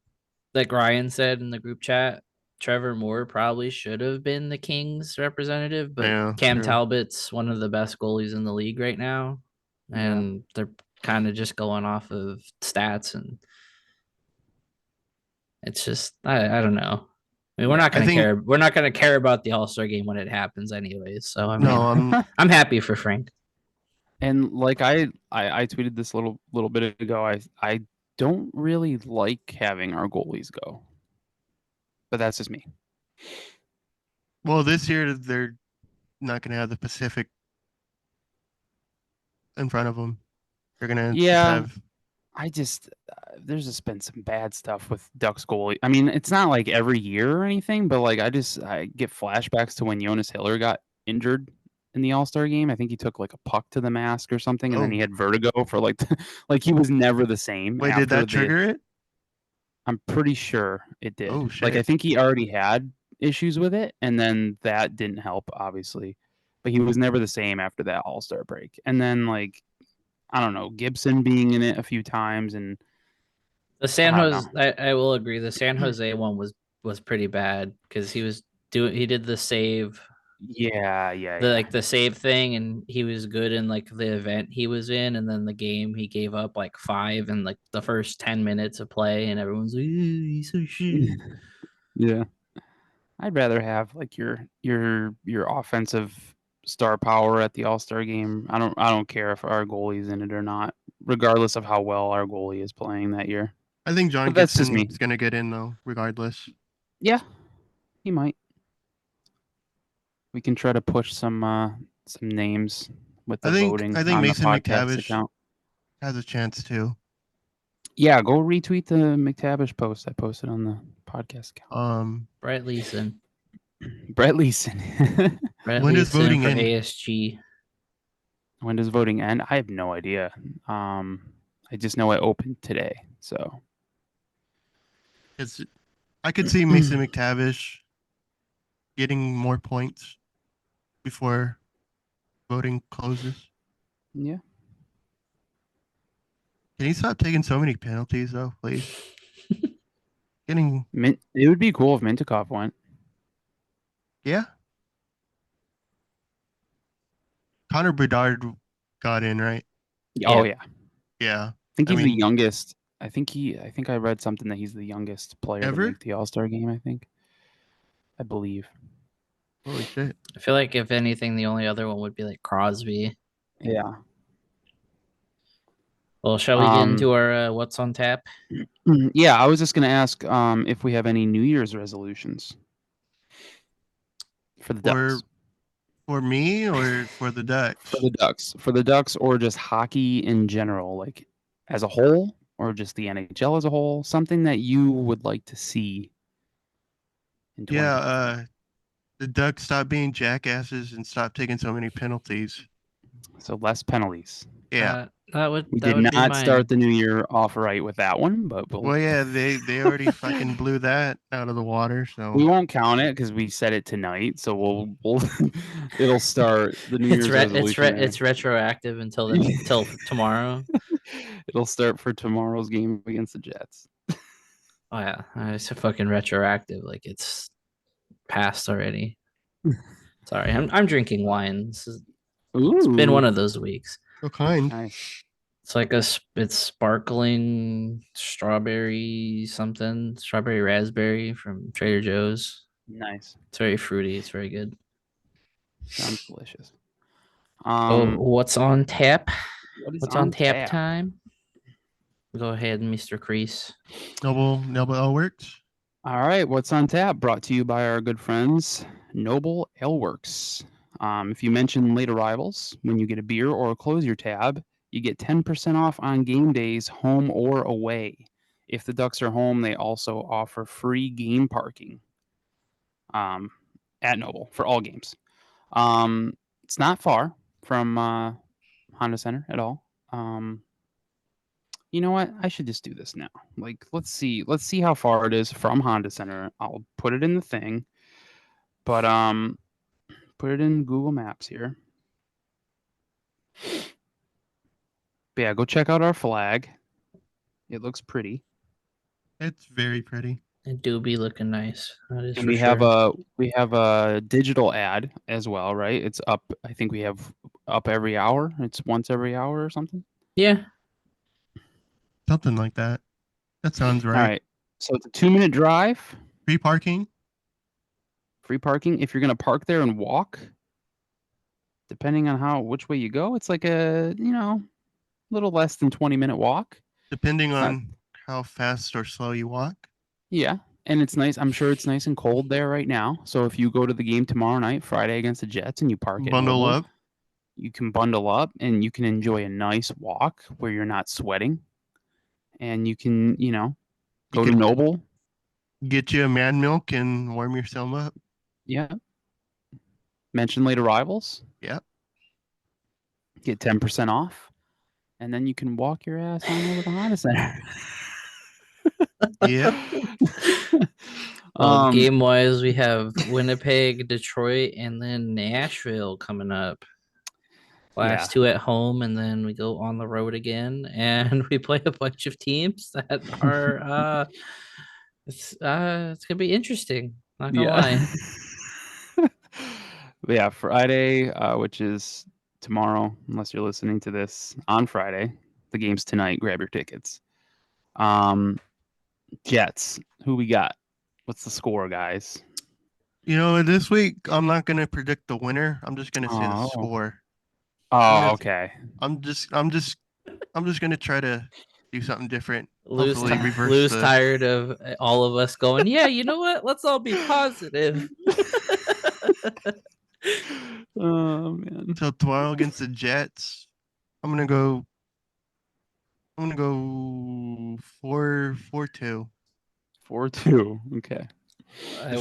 like Ryan said in the group chat, Trevor Moore probably should have been the Kings representative, but Yeah, Cam true. Talbot's one of the best goalies in the league right now. And they're kind of just going off of stats, and it's just I don't know. I mean, we're Yeah, not I gonna think care. We're not gonna care about the All-Star game when it happens, anyways. So I mean, no, I'm happy for Frank. and like I tweeted this a little bit ago. I don't really like having our goalies go, but that's just me. well, this year they're not gonna have the Pacific in front of them. They're gonna just Yeah, have. I just there's just been some bad stuff with Ducks goalie. I mean, it's not like every year or anything, but like I get flashbacks to when Jonas Hiller got injured in the All-Star game. I think he took like a puck to the mask or something, and then he Oh, had vertigo for like like he was never the same wait, did after that the. trigger it? I'm pretty sure it did. Oh Like I shit. think he already had issues with it, and then that didn't help, obviously. But he was never the same after that All-Star break. And then like I don't know, Gibson being in it a few times, and The San I don't know. Jose, I will agree. The San Jose one was pretty bad because he did the save, Yeah, the save thing, and he was good in like the event he was in, and then the game he gave up like 5 in like the first 10 minutes of play, and everyone's like, he's so shit. Yeah. I'd rather have like your offensive star power at the All-Star game. I don't care if our goalie's in it or not, regardless of how well our goalie is playing that year. I think John But that's just me. Gibson's gonna get in though, regardless. Yeah, he might. We can try to push some names with the voting I think on the Mason podcast McTavish account. has a chance too. Yeah, go retweet the McTavish post I posted on the podcast account. Brett Leeson. Brett Leeson. Brett When does Leeson voting for end? ASG. When does voting end? I have no idea. I just know it opened today. So It's I could see Mason McTavish getting more points before voting closes. yeah. Can you stop taking so many penalties though, please? Getting It would be cool if Mintikov went. yeah. Connor Bedard got in, right? Oh yeah. Yeah. I think I he's the mean- youngest. I think I read something that he's the youngest player Ever? to make the All-Star game, I think. I believe. Holy shit. I feel like if anything, the only other one would be like Crosby. Yeah. Well, shall we get into our what's on tap? Yeah, I was just gonna ask if we have any New Year's resolutions for the Ducks. For me or for the Ducks? For the Ducks, or just hockey in general, like as a whole, or just the NHL as a whole, something that you would like to see in 2024. Yeah, the Ducks stop being jackasses and stop taking so many penalties. So less penalties. Yeah. That would We that did would be not mine. start the new year off right with that one, but we'll, Well, yeah, they already fucking blew that out of the water. we So won't count it because we said it tonight. So we'll it'll start the New Year's resolution. It's retroactive until tomorrow. It'll start for tomorrow's game against the Jets. Oh yeah, it's a fucking retroactive. Like it's passed already. Sorry, I'm drinking wine. It's been one Ooh, of those weeks. what kind? nice. It's like it's sparkling strawberry something, strawberry raspberry from Trader Joe's. Nice. It's very fruity. It's very good. Sounds delicious. Oh, what's on tap? What is What's on tap tap? time? Go ahead, Mr. Crease. Noble L works. All right, what's on tap? Brought to you by our good friends, Noble Ale Works. If you mention late arrivals when you get a beer or close your tab, you get 10% off on game days, home or away. If the Ducks are home, they also offer free game parking at Noble for all games. It's not far from Honda Center at all. You know what? I should just do this now. Like, let's see how far it is from Honda Center. I'll put it in the thing, but put it in Google Maps here. But yeah, go check out our flag. It looks pretty. It's very pretty. It do be looking nice. That is And for we have a digital ad as well, right? It's up. I think we have up every hour. It's once every hour or something. Yeah. Something like that. That sounds right. All right. So it's a 2-minute drive. Free parking. Free parking. If you're gonna park there and walk, depending on which way you go, it's like a little less than 20-minute walk. Depending on how fast or slow you walk. Yeah, and it's nice. I'm sure it's nice and cold there right now. So if you go to the game tomorrow night, Friday against the Jets, and you park at Bundle Noble, up. you can bundle up and you can enjoy a nice walk where you're not sweating, and you can go to Noble. Get you a man milk and warm yourself up. Yeah. Mention late arrivals. Yep. Get 10% off, and then you can walk your ass on over to Honda Center. Yep. Well, game wise, we have Winnipeg, Detroit, and then Nashville coming up. Last two at home, and then we go on the road again, and we play a bunch of teams that are it's gonna be interesting. Not gonna lie. Yeah, Friday, which is tomorrow, unless you're listening to this on Friday. The game's tonight. Grab your tickets. Jets. Who we got? What's the score, guys? This week I'm not gonna predict the winner. I'm just gonna say the score. Oh, okay. I'm just gonna try to do something different. Lou's tired of all of us going, yeah, you know what? Let's all be positive. Oh man. So tomorrow against the Jets, I'm gonna go 4-2. 4-2. Okay. I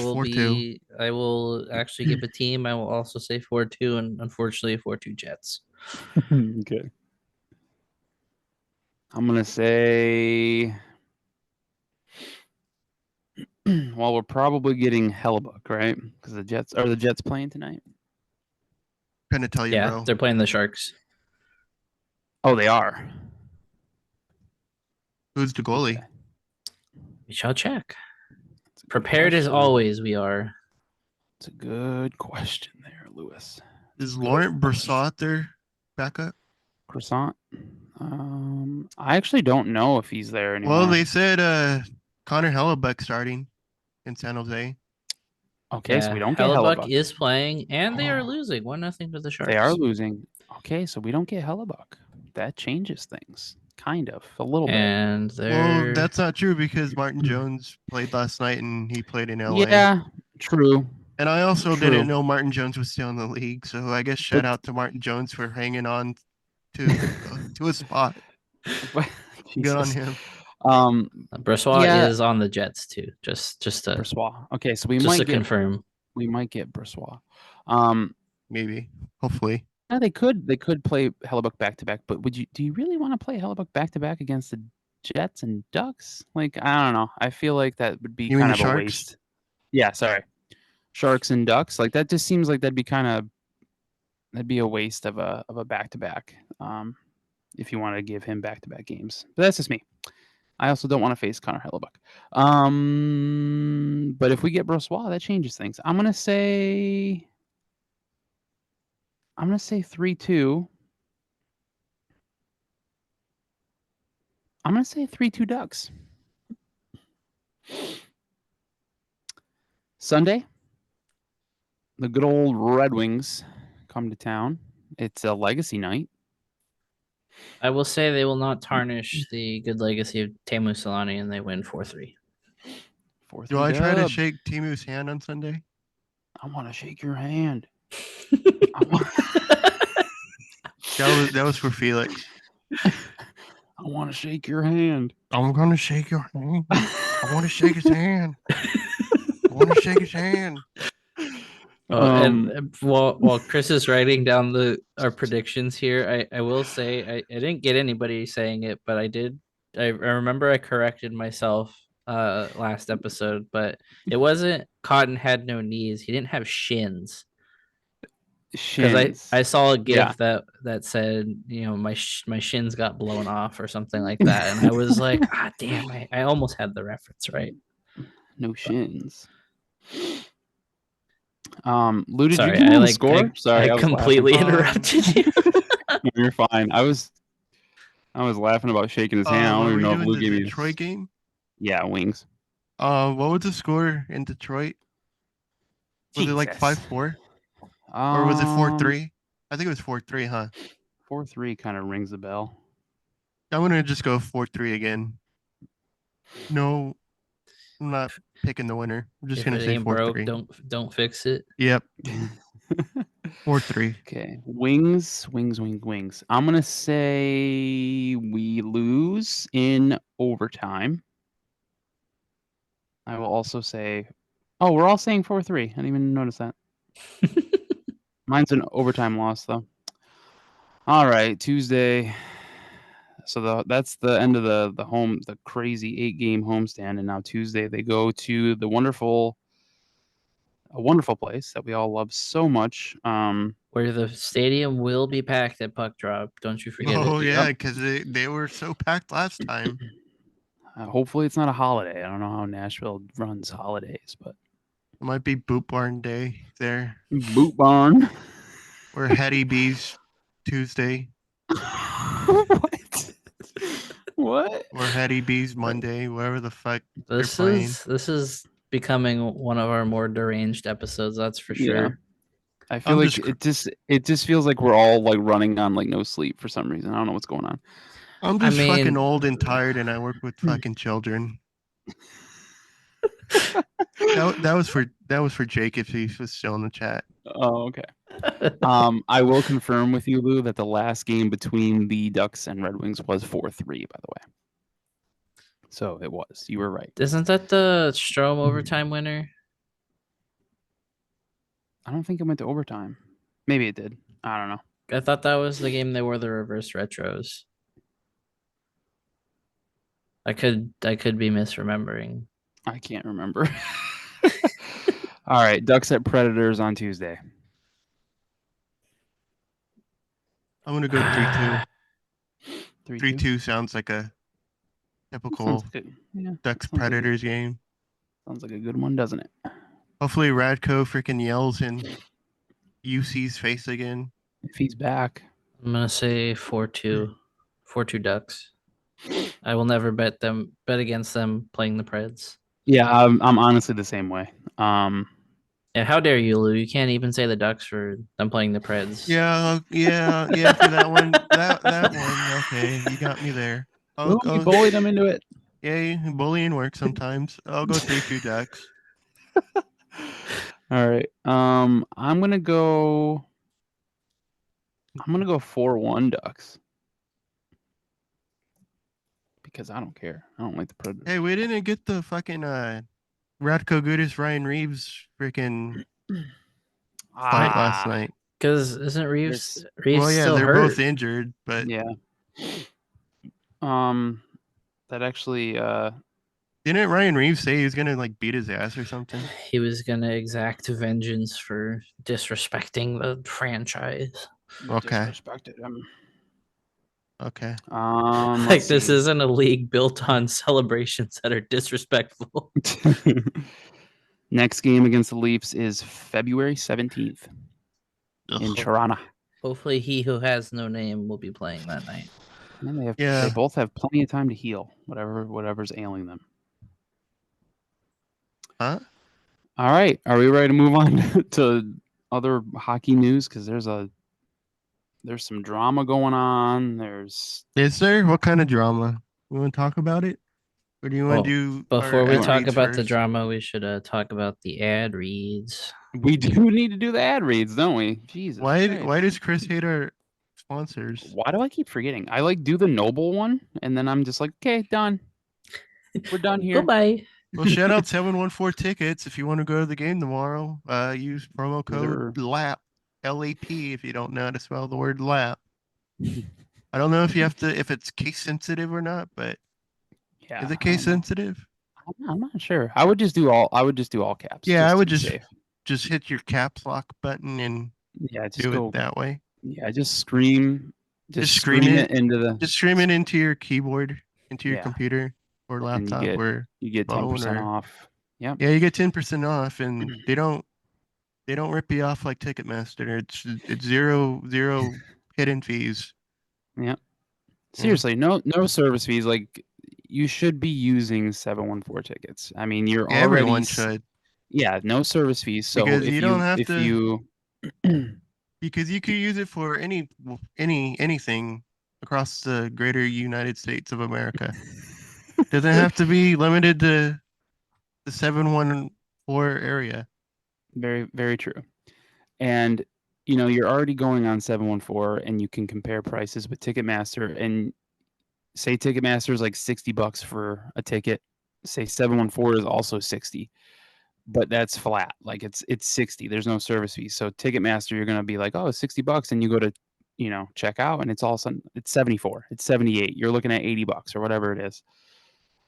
will actually give a team. I will also say 4-2, and unfortunately 4-2 Jets. Okay. I'm gonna say well, we're probably getting Hellebuck, right? Because the Jets playing tonight? Trying to tell you, bro. They're playing the Sharks. Oh, they are. Who's the goalie? Okay. We shall check. Prepared as always, we are. It's a good question there, Lewis. Is Laurent Brossoit their backup? Croissant? I actually don't know if he's there anymore. Well, they said Connor Hellebuck starting in San Jose. Okay, so we don't get Hellebuck. Is playing, and they are losing 1-0 to the Sharks. They are losing. Okay, so we don't get Hellebuck. That changes things, kind of, a little bit. Well, that's not true because Martin Jones played last night and he played in LA. Yeah, true. And I also didn't know Martin Jones was still in the league, so I guess shout out to Martin Jones for hanging on to a spot. Good on him. Brossoit is on the Jets too. Just to Brossoit. Okay, so we just might to confirm. We might get Brossoit. Maybe. Hopefully. Yeah, they could play Hellebuck back to back, but do you really want to play Hellebuck back to back against the Jets and Ducks? Like, I don't know. I feel like that would be You mean kind the of a Sharks? waste. Yeah, sorry. Sharks and Ducks. Like that just seems like that'd be a waste of a back to back. If you want to give him back to back games. But that's just me. I also don't want to face Connor Hellebuck. But if we get Brossois, that changes things. I'm gonna say 3-2. I'm gonna say 3-2 Ducks. Sunday, the good old Red Wings come to town. It's a legacy night. I will say they will not tarnish the good legacy of Teemu Solani, and they win 4-3. 4-3 Do I try to dub. shake Timu's hand on Sunday? I want to shake your hand. That was for Felix. I want to shake your hand. I'm gonna shake your hand. I want to shake his hand. I want to shake his hand. And while Chris is writing down our predictions here, I will say I didn't get anybody saying it, but I did. I remember I corrected myself last episode, but it wasn't Cotton had no knees. He didn't have shins. Because I saw a GIF that said, my shins got blown off or something like that, and I was like, damn, I almost had the reference right. No shins. Lou, did Sorry, you give me the score? Sorry, I completely interrupted you. You're fine. I was laughing about shaking his hand. I don't even know if Lou gave me the Detroit game. Yeah, Wings. What was the score in Detroit? Was it like 5-4? Or was it 4-3? I think it was 4-3, huh? 4-3 kind of rings the bell. I'm gonna just go 4-3 again. No, I'm not picking the winner. I'm just gonna say 4-3. Don't fix it. Yep. 4-3. Okay. Wings. I'm gonna say we lose in overtime. I will also say, we're all saying 4-3. I didn't even notice that. Mine's an overtime loss, though. All right, Tuesday. So that's the end of the crazy 8-game homestand, and now Tuesday they go to a wonderful place that we all love so much. Where the stadium will be packed at puck drop. Don't you forget it. Oh yeah, because they were so packed last time. Hopefully it's not a holiday. I don't know how Nashville runs holidays, but it might be Boot Barn Day there. Boot Barn. Or Hetty B's Tuesday. What? Or Hetty B's Monday, whatever the fuck this is becoming one of our more deranged episodes, that's for sure. Yeah. I feel like it just feels like we're all like running on like no sleep for some reason. I don't know what's going on. I'm just fucking old and tired, and I work with fucking children. that was for Jake if he was still in the chat. Oh, okay. I will confirm with you, Lou, that the last game between the Ducks and Red Wings was 4-3, by the way. So it was. You were right. Isn't that the Strome overtime winner? I don't think it went to overtime. Maybe it did. I don't know. I thought that was the game they wore the reverse retros. I could be misremembering. I can't remember. All right, Ducks at Predators on Tuesday. I'm gonna go 3-2. 3-2 sounds like a typical Ducks Predators game. Sounds like a good one, doesn't it? Hopefully Radko freaking yells in UC's face again. If he's back. I'm gonna say 4-2. 4-2 Ducks. I will never bet against them playing the Preds. Yeah, I'm honestly the same way. Yeah, how dare you, Lou? You can't even say the Ducks for them playing the Preds. Yeah, for that one. That one. Okay, you got me there. You bullied them into it. Yeah, bullying works sometimes. I'll go 3-2 Ducks. All right. I'm gonna go 4-1 Ducks. Because I don't care. I don't like the Predators. Hey, we didn't get the fucking Radko Gudis, Ryan Reeves freaking fight last night. Because isn't This- Reeves Well, yeah, still they're hurt? both injured, but yeah. That actually didn't Ryan Reeves say he was gonna like beat his ass or something? He was gonna exact vengeance for disrespecting the franchise. Okay. disrespected him. Okay. Like Let's this see. isn't a league built on celebrations that are disrespectful. Next game against the Leafs is February 17th in Ugh. Toronto. Hopefully, he who has no name will be playing that night. And they Yeah. both have plenty of time to heal, whatever's ailing them. Huh? All right, are we ready to move on to other hockey news? Because there's some drama going on. Is there? What kind of drama? You want to talk about it? Or do you want Well, to do Before our we ad talk reads about the first? drama, we should talk about the ad reads. We do need to do the ad reads, don't we? Jesus. Why Christ. does Chris hate our sponsors? Why do I keep forgetting? I do the noble one, and then I'm just like, okay, done. We're done here. Goodbye. Well, shout out 714 tickets if you want to go to the game tomorrow. Use promo code LAP, LAP, if you don't know how to spell the word LAP. I don't know if it's case sensitive or not, but Yeah. is it case sensitive? I'm not sure. I would just do all caps. Yeah, I would to be just safe. just hit your caps lock button and Yeah, just do go it that way. Yeah, just scream. Just scream scream it into the. Just stream it into your keyboard, into your Yeah. computer or And laptop, or you get phone 10% or- off. Yep. Yeah, you get 10% off, and they don't rip you off like Ticketmaster. It's zero hidden fees. Yep. Seriously, no service fees. Like, you should be using 714 tickets. I mean, you're already. Everyone should, Yeah, no service fees. So because if you don't have if to. you Because you could use it for anything across the greater United States of America. Doesn't have to be limited to the 714 area. Very, very true. And you're already going on 714, and you can compare prices with Ticketmaster, and say Ticketmaster is like $60 for a ticket. Say 714 is also 60, but that's flat. Like it's 60. There's no service fee. So Ticketmaster, you're gonna be like, oh, it's $60, and you go to check out, and it's all of a sudden it's 74, it's 78. You're looking at $80 or whatever it is.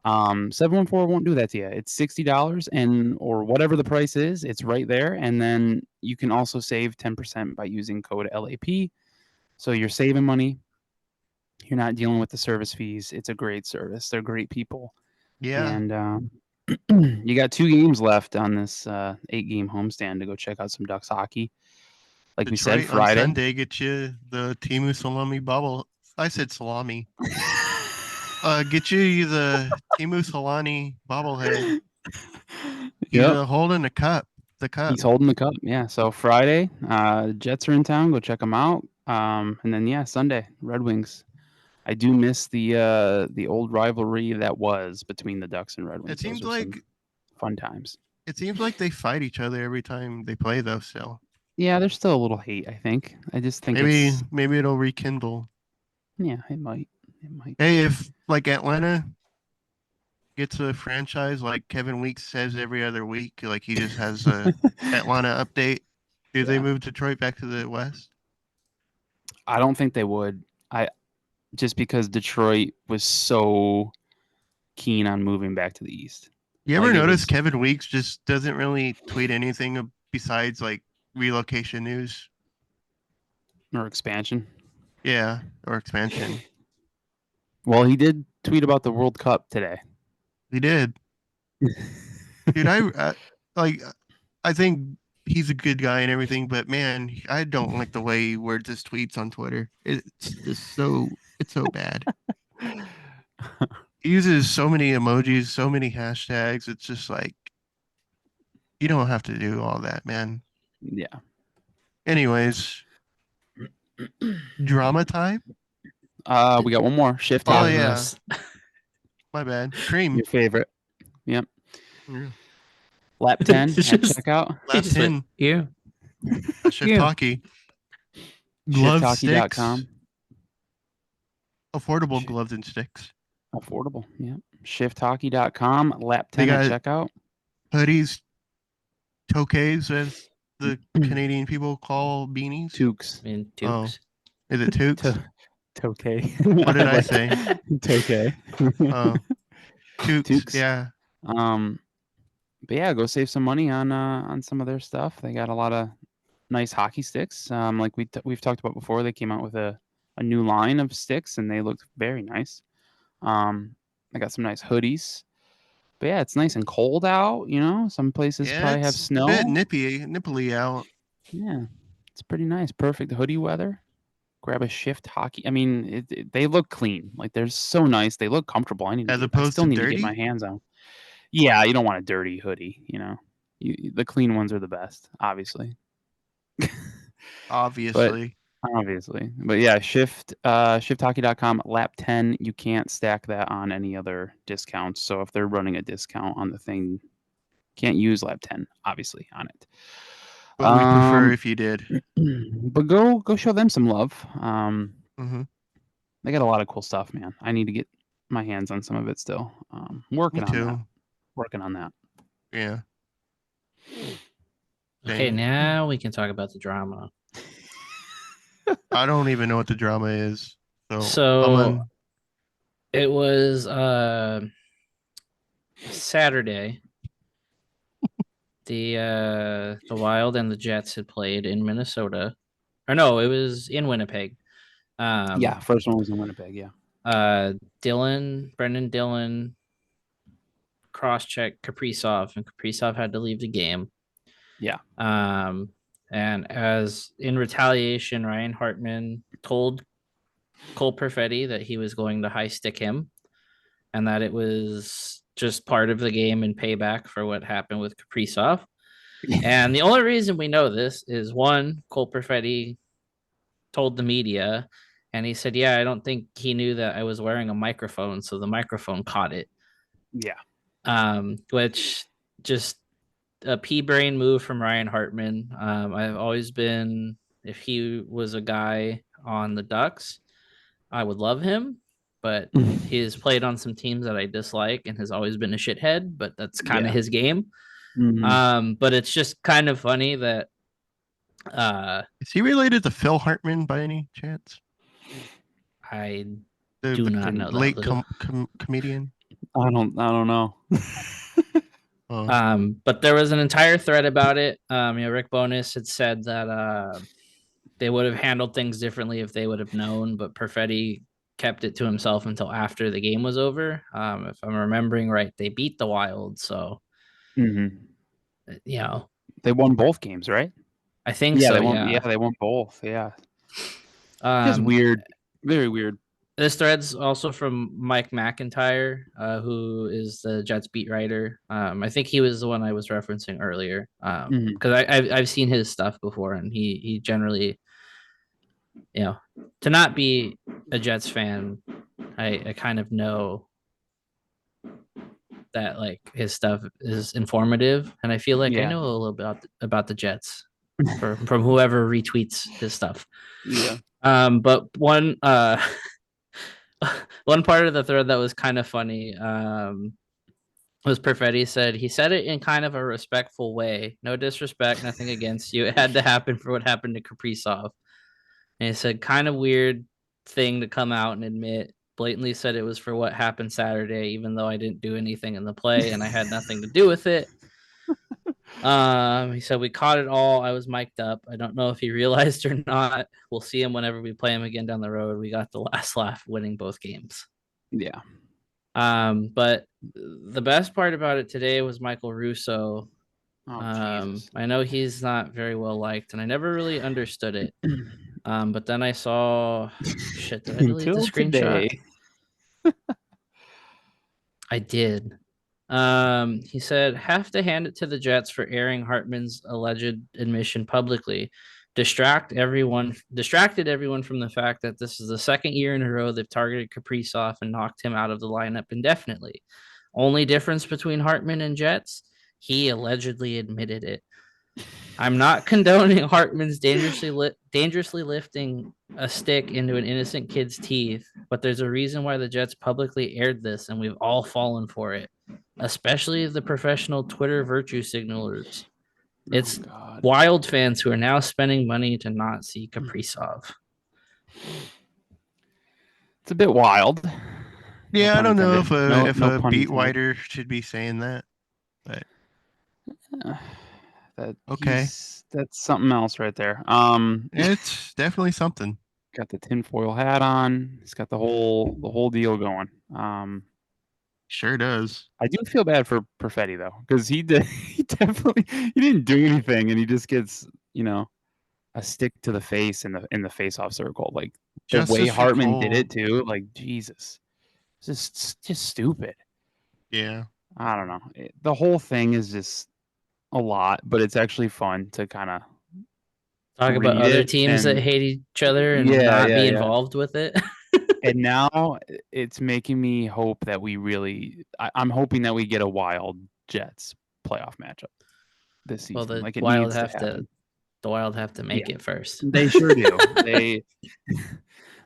714 won't do that to you. It's $60, or whatever the price is, it's right there. And then you can also save 10% by using code LAP. So you're saving money. You're not dealing with the service fees. It's a great service. They're great people. Yeah. And you got 2 games left on this 8-game homestand to go check out some Ducks hockey. Like Detroit we said, Friday. on Sunday, get you the Timu salami bubble. I said salami. Get you the Timu Solani bobblehead. He's holding the cup. He's holding the cup. Yeah. So Friday, Jets are in town. Go check them out. And then Sunday, Red Wings. I do miss the old rivalry that was between the Ducks and Red Wings. It seems like fun times. It seems like they fight each other every time they play, though. Still. Yeah, there's still a little hate. I think. I just think maybe it'll rekindle. Yeah, it might. It might. Hey, if like Atlanta gets a franchise like Kevin Weeks says every other week, like he just has a Atlanta update, do they move Detroit back to the West? I don't think they would. Just because Detroit was so keen on moving back to the East. You ever notice Kevin Weeks just doesn't really tweet anything besides like relocation news or expansion? Yeah, or expansion. Well, he did tweet about the World Cup today. He did. Dude, I think he's a good guy and everything, but man, I don't like the way he words his tweets on Twitter. It's so bad. He uses so many emojis, so many hashtags. It's just like, you don't have to do all that, man. Yeah. Anyways, drama time. We got one more shift. Oh yeah. My bad. Cream. Your favorite. Yep. Yeah. Lap 10 at checkout. Lap 10. Yeah. Shift hockey. Shifthockey.com. Affordable gloves and sticks. Affordable. Yeah. Shifthockey.com. Lap 10 at checkout. Hoodies, toques with the Canadian people call beanies? Toques. I mean, Oh. Tukes. Is it toques? Tokay. What did I say? Tokay. Oh, toques. Toques. Yeah. But yeah, go save some money on some of their stuff. They got a lot of nice hockey sticks. Like we've talked about before, they came out with a new line of sticks, and they looked very nice. I got some nice hoodies. But yeah, it's nice and cold out. You know, some places Yeah, probably have it's snow. a bit nipply out. Yeah, it's pretty nice. Perfect hoodie weather. Grab a shift hockey. I mean, they look clean. Like they're so nice. They look comfortable. I still need to get my hands on. Yeah, you don't want a dirty hoodie. You know, the clean ones are the best, obviously. Obviously. But yeah, shifthockey.com lap 10. You can't stack that on any other discounts. So if they're running a discount on the thing, can't use lap 10 obviously on it. But we prefer if you did. But go show them some love. Mm-hmm. They got a lot of cool stuff, man. I need to get my hands on some of it still. Working on that. Yeah. Okay, Same. now we can talk about the drama. I don't even know what the drama is. So it was Saturday. The Wild and the Jets had played in Minnesota. Or no, it was in Winnipeg. Yeah, first one was in Winnipeg, yeah. Brendan Dillon cross-checked Kaprizov, and Kaprizov had to leave the game. Yeah. And as in retaliation, Ryan Hartman told Cole Perfetti that he was going to high stick him and that it was just part of the game and payback for what happened with Kaprizov. And the only reason we know this is one, Cole Perfetti told the media, and he said, yeah, I don't think he knew that I was wearing a microphone, so the microphone caught it. Yeah. Which just a pea brain move from Ryan Hartman. I've always been, if he was a guy on the Ducks, I would love him, but he's played on some teams that I dislike and has always been a shithead, but that's kind of his game. Mm-hmm. But it's just kind of funny that is he related to Phil Hartman by any chance? I do not know late that. comedian. I don't know. But there was an entire thread about it. Rick Bowness had said that they would have handled things differently if they would have known, but Perfetti kept it to himself until after the game was over. If I'm remembering right, they beat the Wild, so they won both games, right? I think so. They won both. Yeah. Just weird, very weird. This thread's also from Mike McIntyre, who is the Jets beat writer. I think he was the one I was referencing earlier, because I've seen his stuff before, and he generally, to not be a Jets fan, I kind of know that like his stuff is informative, and I feel like I know a little bit about the Jets from whoever retweets his stuff. Yeah. But one part of the thread that was kind of funny was Perfetti said he said it in kind of a respectful way. No disrespect, nothing against you. It had to happen for what happened to Kaprizov. And he said, kind of weird thing to come out and admit. Blatantly said it was for what happened Saturday, even though I didn't do anything in the play and I had nothing to do with it. He said we caught it all. I was mic'd up. I don't know if he realized or not. We'll see him whenever we play him again down the road. We got the last laugh winning both games. Yeah. But the best part about it today was Michael Russo. I know he's not very well liked, and I never really understood it. But then I saw shit. Did I delete the screenshot? I did. He said, have to hand it to the Jets for airing Hartman's alleged admission publicly. Distracted everyone from the fact that this is the second year in a row they've targeted Kaprizov and knocked him out of the lineup indefinitely. Only difference between Hartman and Jets, he allegedly admitted it. I'm not condoning Hartman's dangerously lifting a stick into an innocent kid's teeth, but there's a reason why the Jets publicly aired this, and we've all fallen for it, especially the professional Twitter virtue signalers. It's God. Wild fans who are now spending money to not see Kaprizov. It's a bit wild. Yeah, I pun don't know intended. if No a pun beat intended. writer should be saying that, but okay, That's something else right there. it's definitely something. Got the tinfoil hat on. He's got the whole deal going. Sure does. I do feel bad for Perfetti though, because he definitely he didn't do anything, and he just gets a stick to the face in the face-off circle. Like the way Justice for Hartman did Cole. it too. Like Jesus, it's just stupid. Yeah. I don't know. The whole thing is just a lot, but it's actually fun to kind of Talk about read other it. teams that And hate each other and yeah, not be yeah. involved with it. And now it's making me hope that we really. I'm hoping that we get a Wild Jets playoff matchup this season. Well, the Like it Wild needs to have happen. to. The Wild have to make it first. They sure do.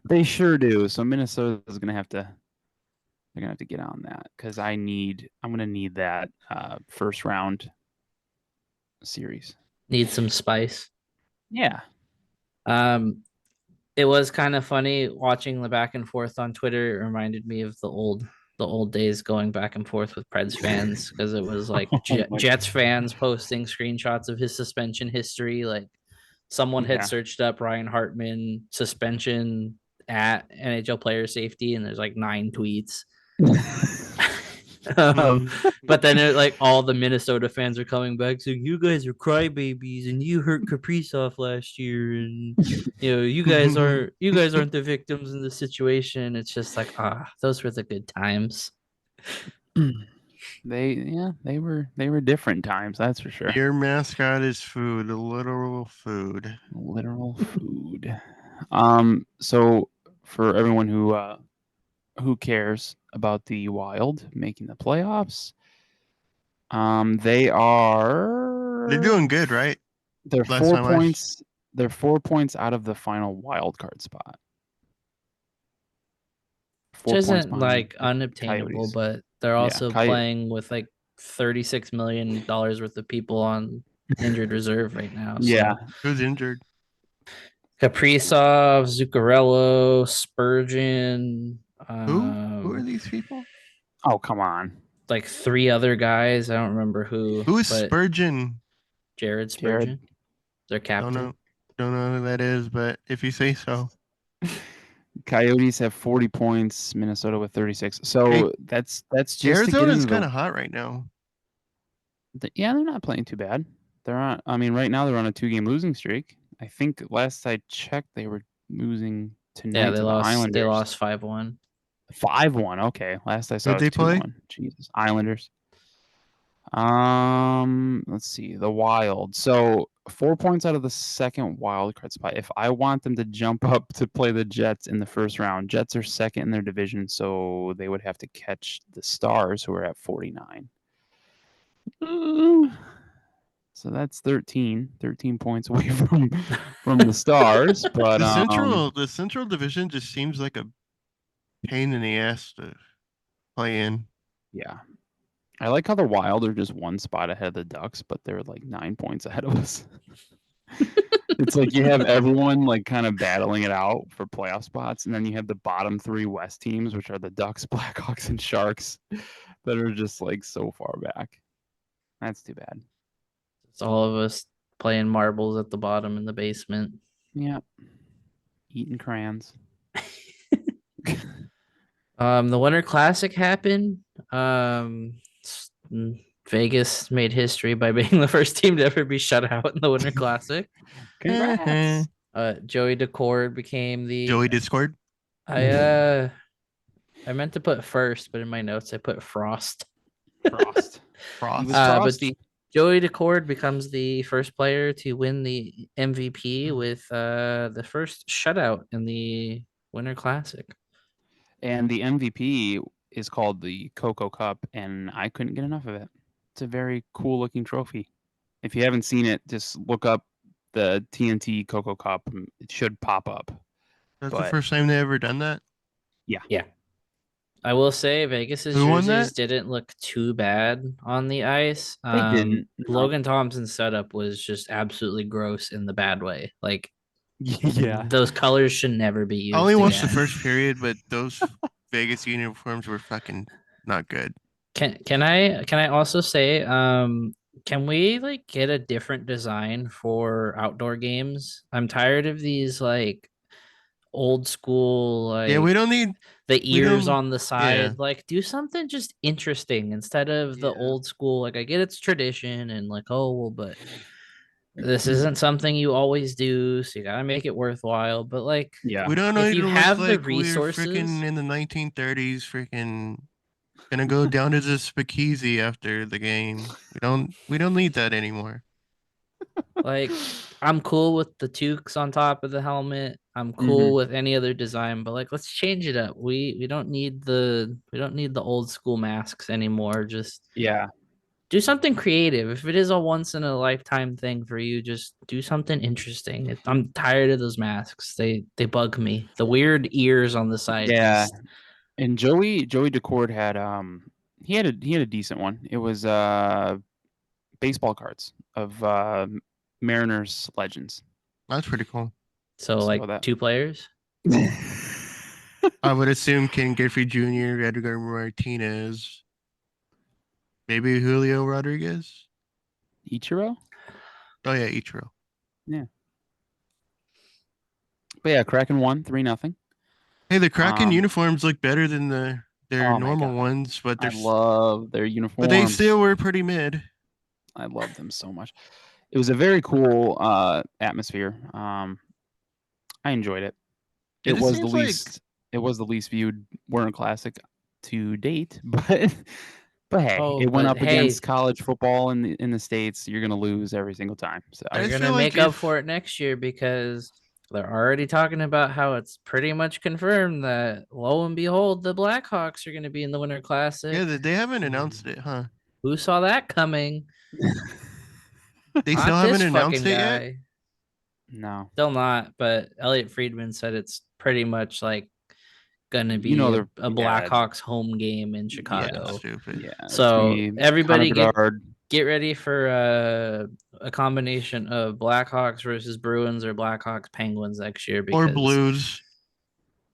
They sure do. So Minnesota's gonna have to. They're gonna have to get on that because I'm gonna need that first round series. Need some spice. Yeah. It was kind of funny watching the back and forth on Twitter. It reminded me of the old days going back and forth with Preds fans because it was like Jets fans posting screenshots of his suspension history. Like someone had searched up Ryan Hartman suspension at NHL player safety, and there's like 9 tweets. But then like all the Minnesota fans are coming back saying you guys are crybabies and you hurt Kaprizov last year, and you guys aren't the victims in the situation. It's just like those were the good times. They were different times, that's for sure. Your mascot is food, literal food. Literal food. So for everyone who cares about the Wild making the playoffs, they're doing good, right? They're 4 points. They're 4 points out of the final wild card spot. Which isn't like unobtainable, Coyotes. but they're also playing with like $36 million worth of people on injured reserve right now. Yeah. So. Who's injured? Kaprizov, Zuccarello, Spurgeon. Who are these people? Oh, come on. Like 3 other guys. I don't remember who. Who is Spurgeon? Jared Spurgeon. Their captain. Don't know who that is, but if you say so. Coyotes have 40 points, Minnesota with 36. So that's just Arizona's kind of hot right now. Yeah, they're not playing too bad. Right now they're on a 2-game losing streak. I think last I checked they were losing tonight. Yeah, they to lost. The Islanders. They lost 5-1. 5-1. Okay, last I saw. Who'd they play? Jesus, Islanders. Let's see, the Wild. So 4 points out of the second wild card spot. If I want them to jump up to play the Jets in the first round, Jets are second in their division, so they would have to catch the Stars, who are at 49. So that's 13 points away from the Stars. But the Central Division just seems like a pain in the ass to play in. Yeah. I like how the Wild are just 1 spot ahead of the Ducks, but they're like 9 points ahead of us. It's like you have everyone like kind of battling it out for playoff spots, and then you have the bottom 3 West teams, which are the Ducks, Blackhawks, and Sharks, that are just like so far back. That's too bad. It's all of us playing marbles at the bottom in the basement. Yep. Eating crayons. The Winter Classic happened. Vegas made history by being the first team to ever be shut out in the Winter Classic. Congrats. Joey Decord became the Joey Discord. I meant to put first, but in my notes I put Frost. Frost. But Joey Decord becomes the first player to win the MVP with the first shutout in the Winter Classic. And the MVP is called the Coco Cup, and I couldn't get enough of it. It's a very cool looking trophy. If you haven't seen it, just look up the TNT Coco Cup. It should pop up. That's the first time they ever done that? Yeah. Yeah. I will say Vegas's Who won jerseys that? didn't look too bad on the ice. They didn't. No. Logan Thompson's setup was just absolutely gross in the bad way. Like Yeah. those colors should never be used I only watched the again. first period, but those Vegas uniforms were fucking not good. Can I also say can we like get a different design for outdoor games? I'm tired of these like old school Yeah, we like don't need. the We ears don't. on the Yeah. side. Like do something just interesting instead of the Yeah. old school. Like I get it's tradition and like, oh well, but this isn't something you always do, so you gotta make it worthwhile. But like Yeah. We don't if need you to look have the like we're resources, freaking in the 1930s, freaking gonna go down to the speakeasy after the game. We don't need that anymore. like I'm cool with the toques on top of the helmet. I'm cool with any other design, but like let's change it up. We don't need the old school masks anymore. Just Yeah. do something creative. If it is a once in a lifetime thing for you, just do something interesting. I'm tired of those masks. They bug me. The weird ears on the side. Yeah. Just And Joey Decord had he had a decent one. It was baseball cards of Mariners legends. That's pretty cool. so So like that 2 players. I would assume Ken Griffey Jr., Edgar Martinez, maybe Julio Rodriguez. Ichiro? Oh yeah, Ichiro. But yeah, Kraken won 3-0. Hey, the Kraken Um, uniforms look better than their Oh my normal God. ones, but I they're love their uniforms. but they still were pretty mid. I love them so much. It was a very cool atmosphere. I enjoyed it. It It just was the seems like- least. It was the least viewed Warren Classic to date, but hey, Oh, it went but up hey. against college football in the States. You're gonna lose every single time. So I They're just gonna feel make like up if- for it next year because they're already talking about how it's pretty much confirmed that lo and behold, the Blackhawks are gonna be in the Winter Classic. Yeah, they haven't announced it, huh? Who saw that coming? They Not still this haven't announced fucking it yet. guy. no, Still not, but Elliot Friedman said it's pretty much like gonna be they're a Blackhawks home game in Chicago. That's stupid. Yeah. it's So gonna be everybody Connor Bedard. get ready for a combination of Blackhawks versus Bruins or Blackhawks Penguins next year because Or Blues.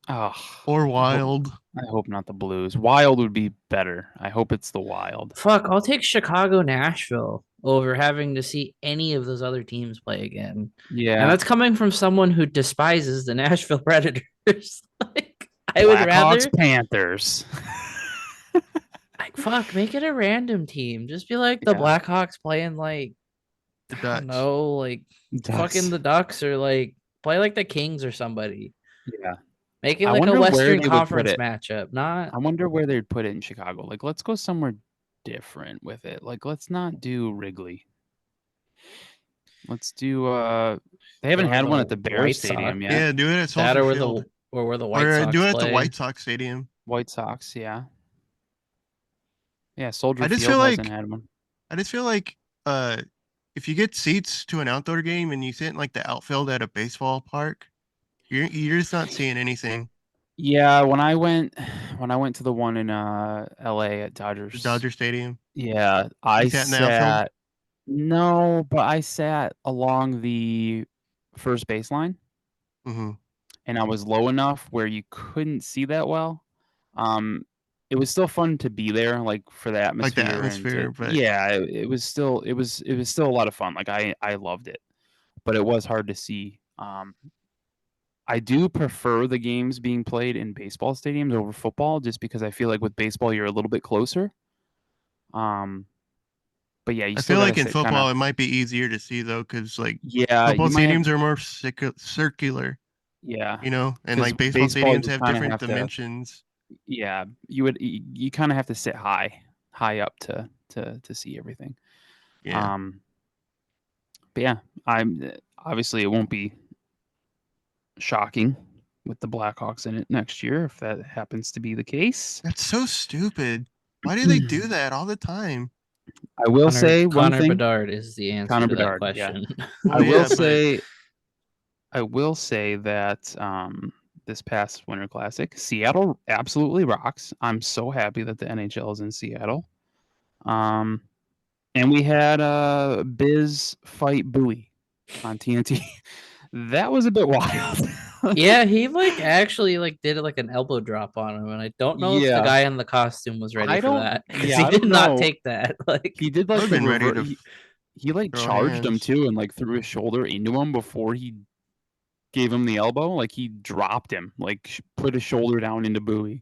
Oh, Or Wild. I hope not the Blues. Wild would be better. I hope it's the Wild. fuck, I'll take Chicago Nashville over having to see any of those other teams play again. Yeah, And that's coming from someone who despises the Nashville Predators. Like I would rather Blackhawks Panthers. like fuck, make it a random team. Just be like the Yeah. Blackhawks playing like The I don't Ducks. know, like fucking the Ducks or like play like the Kings or somebody. Yeah. Make it I like wonder a where Western they would put Conference it. matchup, not I wonder where they'd put it in Chicago. Like, let's go somewhere different with it. Like, let's not do Wrigley. Let's do they haven't Or had one the at the Bears White Stadium Sox. yet. Yeah, do it at that Soldier or where Field. the White Or Sox do it at play. the White Sox Stadium. White Sox, yeah. Yeah, Soldier I just Field feel hasn't like- had one. I just feel like if you get seats to an outdoor game and you sit in like the outfield at a baseball park, you're just not seeing anything. Yeah, when I went to the one in LA at Dodgers. Dodger Stadium. Yeah, I sat in the outfield? sat. No, but I sat along the first baseline, Mm-hmm. and I was low enough where you couldn't see that well. It was still fun to be there, like for the Like the atmosphere. atmosphere, but yeah, it was still a lot of fun. Like I loved it, but it was hard to see. I do prefer the games being played in baseball stadiums over football, just because I feel like with baseball you're a little bit closer. But yeah, you I still feel gotta like in sit football kinda, it might be easier to see though, because like yeah, football you might have- stadiums are more circular, yeah, you know, and 'Cause like baseball baseball, stadiums you have kinda different have to- dimensions. yeah. You kind of have to sit high up to see everything. Yeah, But yeah, obviously it won't be shocking with the Blackhawks in it next year if that happens to be the case. that's so stupid. Why do they do that all the time? I will say one Connor thing. Bedard is the answer Connor to that Bedard, yeah. question. Well, I will yeah, but- say that this past Winter Classic. Seattle absolutely rocks. I'm so happy that the NHL is in Seattle. And we had Biz fight Bowie on TNT. That was a bit wild. Yeah, he like actually like did like an elbow drop on him, and I don't know if the Yeah. guy in the costume was ready I for don't- that because yeah, he I did don't not know. take that. Like He did I like would've the been ready rever- to he like throw charged him hands. too and like threw his shoulder into him before he gave him the elbow. Like he dropped him, like put his shoulder down into Bowie.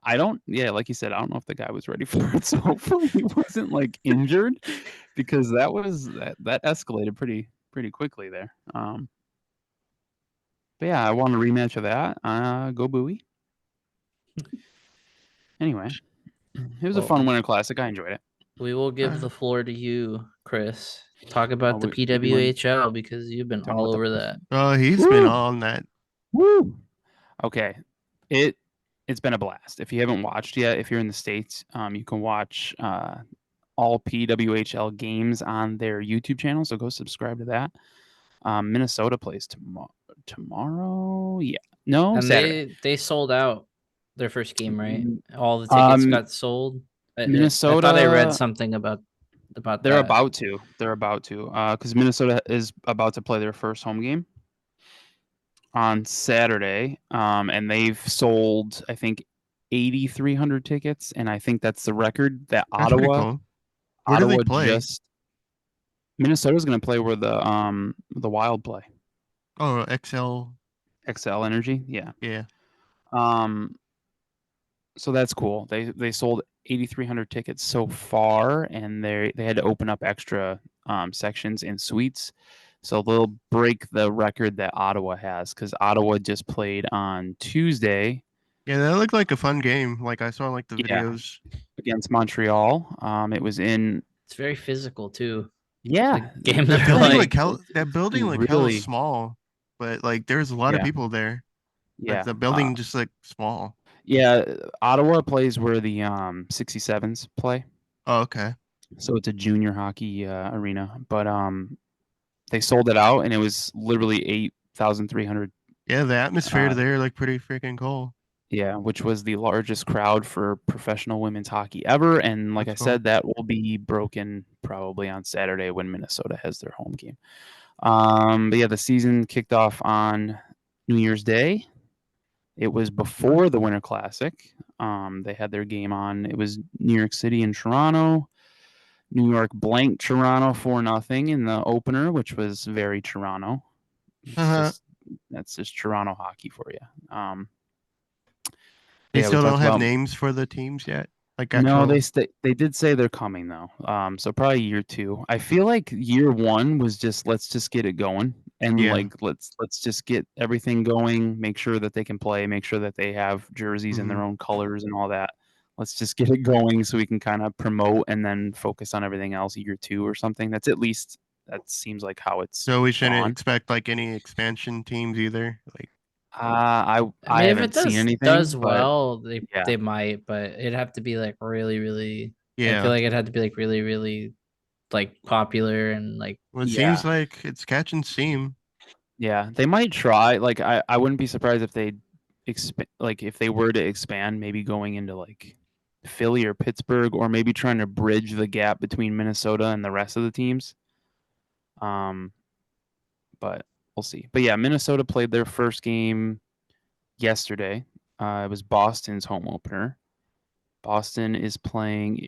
Like you said, I don't know if the guy was ready for it. So hopefully he wasn't like injured because that escalated pretty quickly there. But yeah, I want a rematch of that. Go Bowie. Anyway, it was a Well, fun Winter Classic. I enjoyed it. we will give the floor to you, Chris. Talk about the we doing- PWHL because you've been talking all about over that. Oh, he's been Woo! on that. Woo! Okay, it's been a blast. If you haven't watched yet, if you're in the States, you can watch all PWHL games on their YouTube channel. So go subscribe to that. Minnesota plays tomorrow. Yeah, no, And Saturday. they sold out their first game, right? Mm, All the tickets Um, got sold. I thought I read Minnesota. something about They're that. about to. Because Minnesota is about to play their first home game on Saturday. And they've sold, I think, 8,300 tickets, and I think that's the record that That's pretty Ottawa. cool. Where do they play? Minnesota's going to play where the Wild play. Oh, XL. XL Energy, yeah. Yeah. So that's cool. They sold 8,300 tickets so far, and they had to open up extra sections and suites. So they'll break the record that Ottawa has because Ottawa just played on Tuesday. Yeah, that looked like a fun game. Like I saw like the Yeah. videos. Against Montreal. It was in. It's very physical too. Yeah, The game That they're building playing. like hell. That building like hell really. is small, but like there's a lot of Yeah. people there. Like Yeah. the building just like small. Yeah, Ottawa plays where the 67s play. Oh, okay. So it's a junior hockey arena, but they sold it out, and it was literally 8,300. Yeah, the atmosphere Uh, there like pretty freaking cool. Yeah, which was the largest crowd for professional women's hockey ever. And like That's I cool. said, that will be broken probably on Saturday when Minnesota has their home game. But yeah, the season kicked off on New Year's Day. It was before the Winter Classic. They had their game on. It was New York City and Toronto. New York blanked Toronto 4-0 in the opener, which was very Toronto. That's just Toronto hockey for you. They Yeah, we still don't talked have about- names for the teams yet. Like No, actual. they did say they're coming though. So probably year 2. I feel like year 1 was just let's just get it going and Yeah. like let's just get everything going. Make sure that they can play. Make sure that they have jerseys in their own colors and all that. Let's just get it going so we can kind of promote and then focus on everything else year 2 or something. That's at least that seems like how it's. So we shouldn't gone. expect like any expansion teams either. Like I I mean, if haven't it seen anything. does but well, yeah. they might, but it'd have to be like really, really. I yeah. feel like it had to be like really, really like popular and like Well, it Yeah. seems like it's catching steam. Yeah, they might try. Like I wouldn't be surprised if they if they were to expand, maybe going into like Philly or Pittsburgh, or maybe trying to bridge the gap between Minnesota and the rest of the teams. But we'll see. But yeah, Minnesota played their first game yesterday. It was Boston's home opener. Boston is playing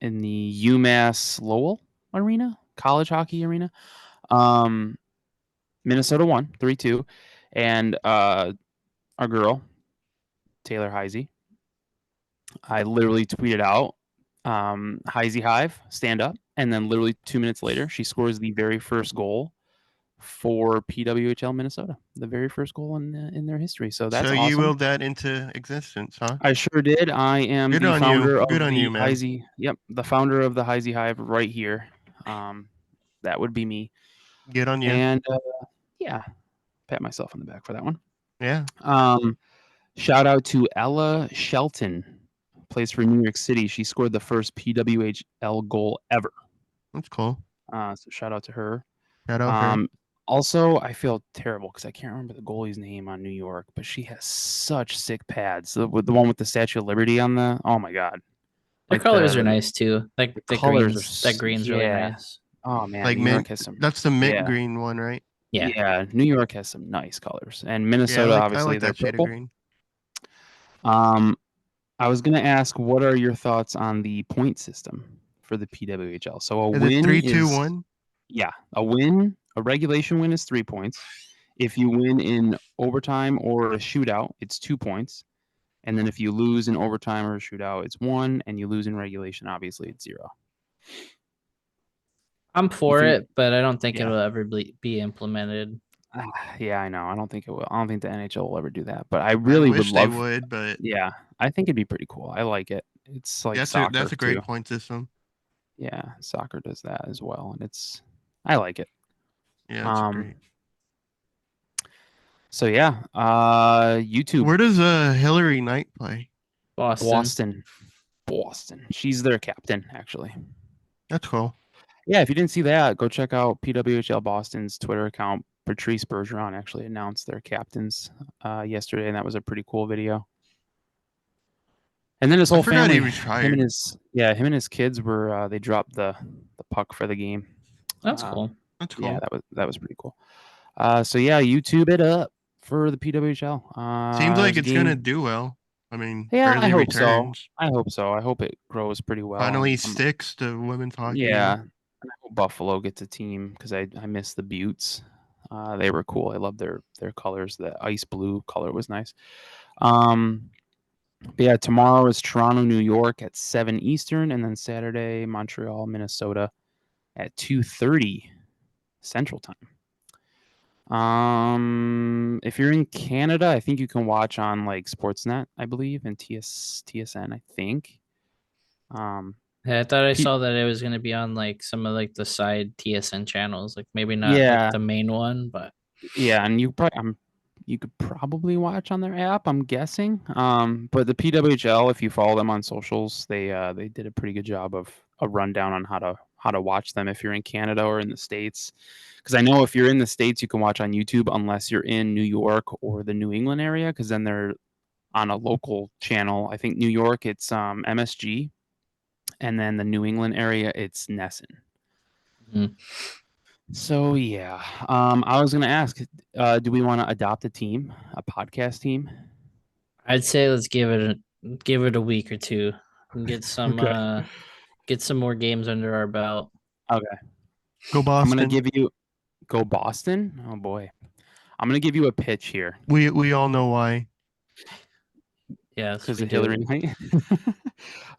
in the UMass Lowell Arena, college hockey arena. Minnesota won 3-2, and our girl Taylor Heisey, I literally tweeted out, Heisey Hive, stand up, and then literally 2 minutes later, she scores the very first goal for PWHL Minnesota, the very first goal in their history. So that's so awesome. you willed that into existence, huh? I sure did. I am Good the on you. founder of Good on the you, man. Heisey. Yep, the founder of the Heisey Hive right here. That would be me. Good on you. And yeah, pat myself on the back for that one. Yeah. Shout out to Ella Shelton, plays for New York City. She scored the first PWHL goal ever. That's cool. So shout out to her. Shout out her. Also, I feel terrible because I can't remember the goalie's name on New York, but she has such sick pads. The one with the Statue of Liberty on the. Oh my god! Their Like colors are nice too. Like the the colors are greens. That green's really yeah. nice. Oh man, Like New York mint. has some. That's the mint Yeah, green one, right? Yeah. yeah. New York has some nice colors, and Yeah, Minnesota I obviously like they're that shade of purple. green. I was gonna ask, what are your thoughts on the point system for the PWHL? So a Is it win 3, 2, is 1? a regulation win is 3 points. If you win in overtime or a shootout, it's 2 points. And then if you lose in overtime or a shootout, it's 1, and you lose in regulation, obviously it's 0. I'm for think- it, but I don't think Yeah. it'll ever be implemented. Yeah, I know. I don't think it will. I don't think the NHL will ever do that. But I really would wish love. they would, but Yeah, I think it'd be pretty cool. I like it. It's like soccer that's a great too. point system. Yeah, soccer does that as well, and I like it. Yeah, that's great. So yeah, YouTube. Where does Hillary Knight play? Boston. Boston. She's their captain, actually. That's cool. Yeah, if you didn't see that, go check out PWHL Boston's Twitter account. Patrice Bergeron actually announced their captains yesterday, and that was a pretty cool video. And then his whole forgot family, he retired. him and his kids were they dropped the puck for the game. That's cool. That's cool. Yeah, that was pretty cool. So yeah, YouTube it up for the PWHL. Seems like there's a it's gonna game. do well. I mean, Yeah, I early hope so. returns. I hope so. I hope it grows pretty well. Finally sticks to women's hockey. Yeah, now. and I hope Buffalo gets a team because I miss the Buttes. They were cool. I love their colors. The ice blue color was nice. But yeah, tomorrow is Toronto, New York at 7 Eastern, and then Saturday, Montreal, Minnesota at 2:30 Central Time. If you're in Canada, I think you can watch on like Sportsnet, I believe, and TSN, I think. Yeah, I thought I saw that it was going to be on like some of like the side TSN channels, like maybe not Yeah. like the main one, but Yeah, and you could probably watch on their app, I'm guessing. But the PWHL, if you follow them on socials, they did a pretty good job of a rundown on how to watch them if you're in Canada or in the States. Because I know if you're in the States, you can watch on YouTube unless you're in New York or the New England area, because then they're on a local channel. I think New York, it's MSG, and then the New England area, it's Nesson. Mhm. So yeah, I was gonna ask, do we want to adopt a team, a podcast team? I'd say let's give it a week or two and get some Okay. get some more games under our belt. Okay, Go I'm Boston. gonna go Boston. Oh boy, I'm gonna give you a pitch here We all know why. Yes, because we of do. Hillary Knight.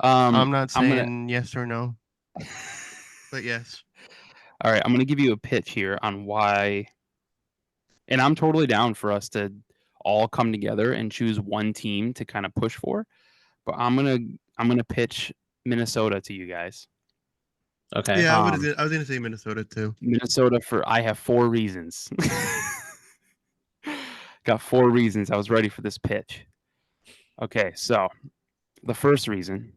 I'm not I'm saying gonna. yes or no, but yes. All right, I'm gonna give you a pitch here on why, and I'm totally down for us to all come together and choose one team to kind of push for. But I'm gonna pitch Minnesota to you guys. Okay. Yeah, I was gonna say Minnesota too. Minnesota I have 4 reasons. Got 4 reasons. I was ready for this pitch. Okay, so the first reason,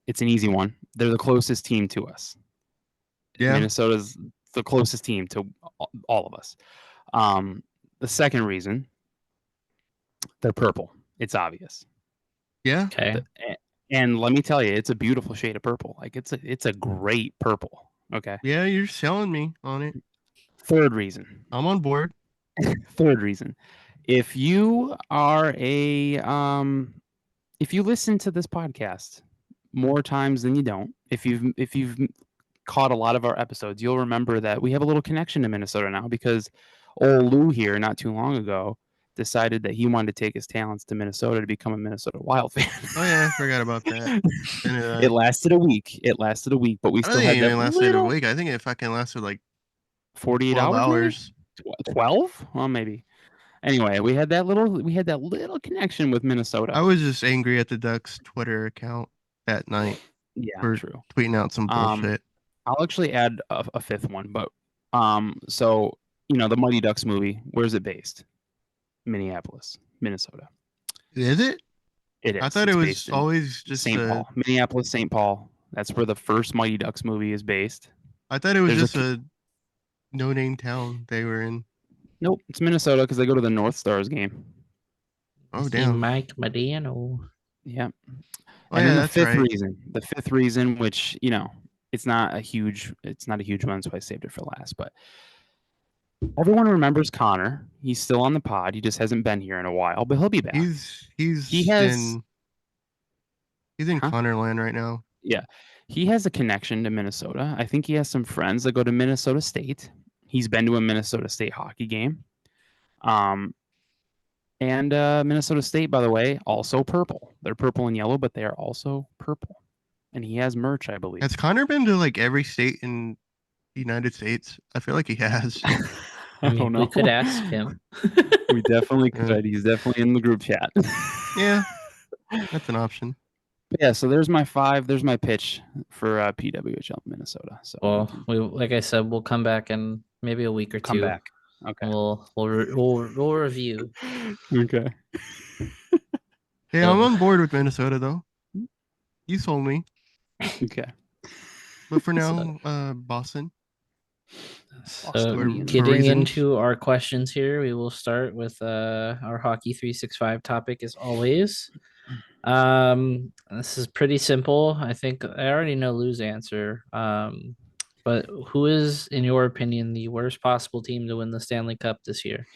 it's an easy one. They're the closest team to us. Yeah. Minnesota's the closest team to all of us. The second reason, they're purple. It's obvious. Yeah. Okay. And let me tell you, it's a beautiful shade of purple. Like it's a great purple. Okay. Yeah, you're selling me on it. Third reason. I'm on board. Third reason. If you are if you listen to this podcast more times than you don't, if you've caught a lot of our episodes, you'll remember that we have a little connection to Minnesota now because old Lou here not too long ago decided that he wanted to take his talents to Minnesota to become a Minnesota Wild fan. Oh yeah, I forgot about that. It lasted a week. But we I still don't had think it that even lasted a little week. I think it fucking lasted like 48 12 hours. hours. 12? Well, maybe. Anyway, we had that little connection with Minnesota. I was just angry at the Ducks Twitter account that night Yeah, for true. tweeting out some bullshit. I'll actually add a fifth one, but so the Mighty Ducks movie, where's it based? Minneapolis, Minnesota. Is it? It is. I thought It's it was based in always just St. Paul, Minneapolis, St. Paul. That's where the first Mighty Ducks movie is based. I thought it was There's just no-name town they were in. Nope, it's Minnesota because they go to the North Stars game. Oh, See damn. Mike Medino. Yeah. Oh, And yeah, then that's right. the fifth reason, which, you know, it's not a huge one, so I saved it for last, but everyone remembers Connor. He's still on the pod. He just hasn't been here in a while, but he'll be back. He's He has in Connorland right now. Yeah. He has a connection to Minnesota. I think he has some friends that go to Minnesota State. He's been to a Minnesota State hockey game. And Minnesota State, by the way, also purple. They're purple and yellow, but they are also purple. And he has merch, I believe. Has Connor been to like every state in the United States? I feel like he has. I mean, we could ask him. We definitely Yeah. could. He's definitely in the group chat. Yeah, that's an option. But yeah, so there's my 5. There's my pitch for PWHL Minnesota. So Well, like I said, we'll come back in maybe a week or come two. back. Okay. We'll review. Okay. Hey, I'm on board with Minnesota though. You sold me. Okay. But for now, Boston. So for getting reasons. into our questions here, we will start with our Hockey 365 topic as always. This is pretty simple. I think I already know Lou's answer. But who is, in your opinion, the worst possible team to win the Stanley Cup this year?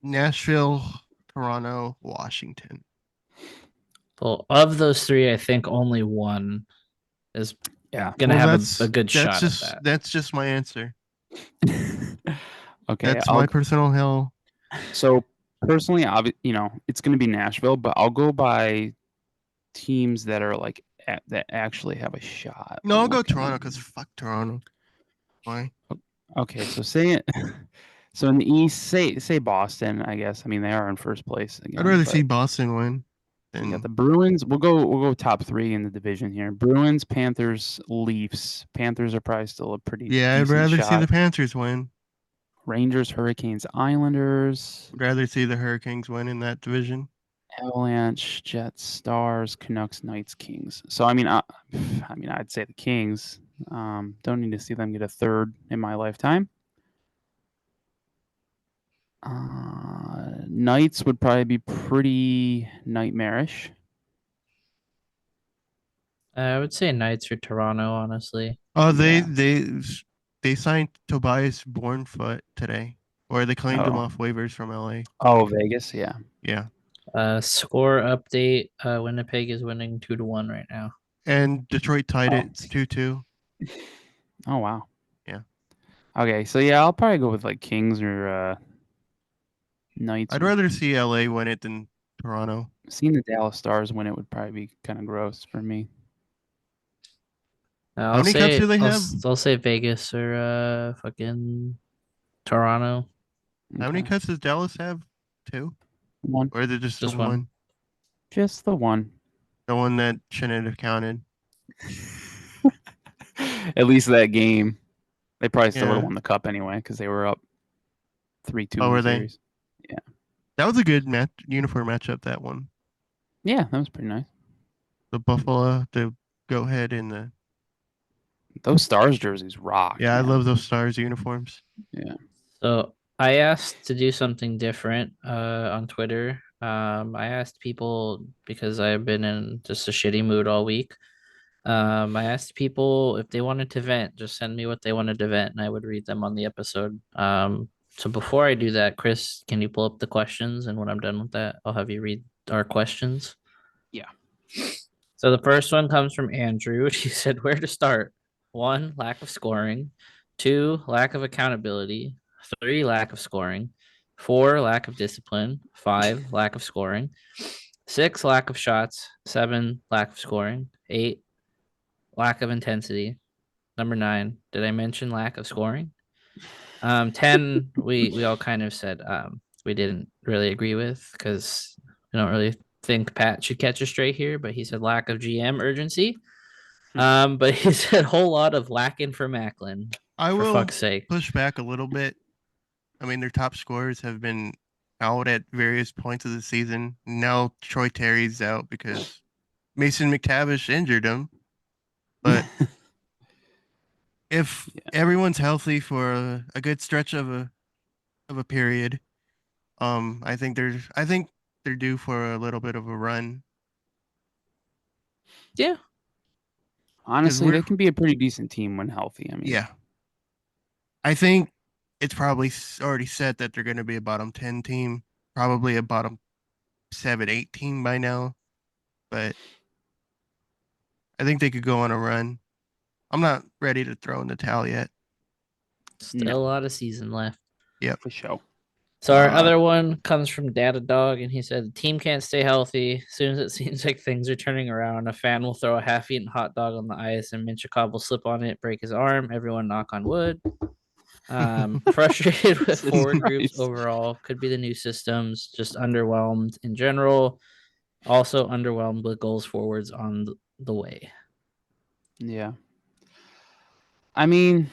Nashville, Toronto, Washington. Well, of those 3, I think only one is gonna have a good shot at that. That's just my answer. Okay. That's my personal hell. So personally, you know, it's going to be Nashville, but I'll go by teams that are like that actually have a shot. No, I'll go Toronto because fuck Toronto. Why? Okay, so say it. So in the East, say Boston. I guess. I mean, they are in first place again. I'd rather see Boston win. You got the Bruins. We'll go top 3 in the division here. Bruins, Panthers, Leafs. Panthers are probably still a pretty I'd rather shot. see the Panthers win. Rangers, Hurricanes, Islanders. I'd rather see the Hurricanes win in that division. Avalanche, Jets, Stars, Canucks, Knights, Kings. So I mean, I'd say the Kings. Don't need to see them get a 3rd in my lifetime. Knights would probably be pretty nightmarish. I would say Knights or Toronto, honestly. Oh, they signed Tobias Bornfoot today, or they claimed him off waivers from LA. Oh, Vegas, yeah. Yeah. Score update. Winnipeg is winning 2-1 right now. And Detroit tied it 2-2. Oh wow. Yeah. Okay, so yeah, I'll probably go with like Kings or Knights. I'd rather see LA win it than Toronto. Seeing the Dallas Stars win it would probably be kind of gross for me. How many cups do they have? I'll say Vegas or fucking Toronto. How many cups does Dallas have? 2? 1. Or is it just the one? Just the one. The one that shouldn't have counted. At least that game. They probably still would have won the cup anyway because they were up 3-2. Oh, were they? Series. Yeah. That was a good uniform matchup, that one. Yeah, that was pretty nice. The Buffalo, the Go Ahead, and the... Those Stars jerseys rock. Yeah, man. I love those Stars uniforms. Yeah. So I asked to do something different on Twitter. I asked people, because I've been in just a shitty mood all week. I asked people if they wanted to vent, just send me what they wanted to vent, and I would read them on the episode. So before I do that, Chris, can you pull up the questions? And when I'm done with that, I'll have you read our questions. Yeah. So the first one comes from Andrew. He said, where to start? 1, lack of scoring. 2, lack of accountability. 3, lack of scoring. 4, lack of discipline. 5, lack of scoring. 6, lack of shots. 7, lack of scoring. 8, lack of intensity. Number 9, did I mention lack of scoring? 10, we all kind of said we didn't really agree with, because we don't really think Pat should catch a straight here, but he said lack of GM urgency. But he said a whole lot of lacking for Macklin. I will fuck's sake. Push back a little bit. I mean, their top scorers have been out at various points of the season. Now Troy Terry's out because Mason McTavish injured him. But if Yeah. everyone's healthy for a good stretch of a period, I think they're due for a little bit of a run Yeah. because Honestly, they can be a pretty decent team when healthy. I mean, yeah. I think it's probably already set that they're going to be a bottom 10 team, probably a bottom 7, 8 team by now. But I think they could go on a run. I'm not ready to throw in the towel yet. Still No. a lot of season left. Yep. for sure. So our Uh, other one comes from Data Dog, and he said the team can't stay healthy. As soon as it seems like things are turning around, a fan will throw a half-eaten hot dog on the ice, and Minchikov will slip on it, break his arm. Everyone knock on wood. Frustrated with This is forward groups nice. overall. Could be the new systems. Just underwhelmed in general. Also underwhelmed with goals forwards on the way. Yeah. I mean,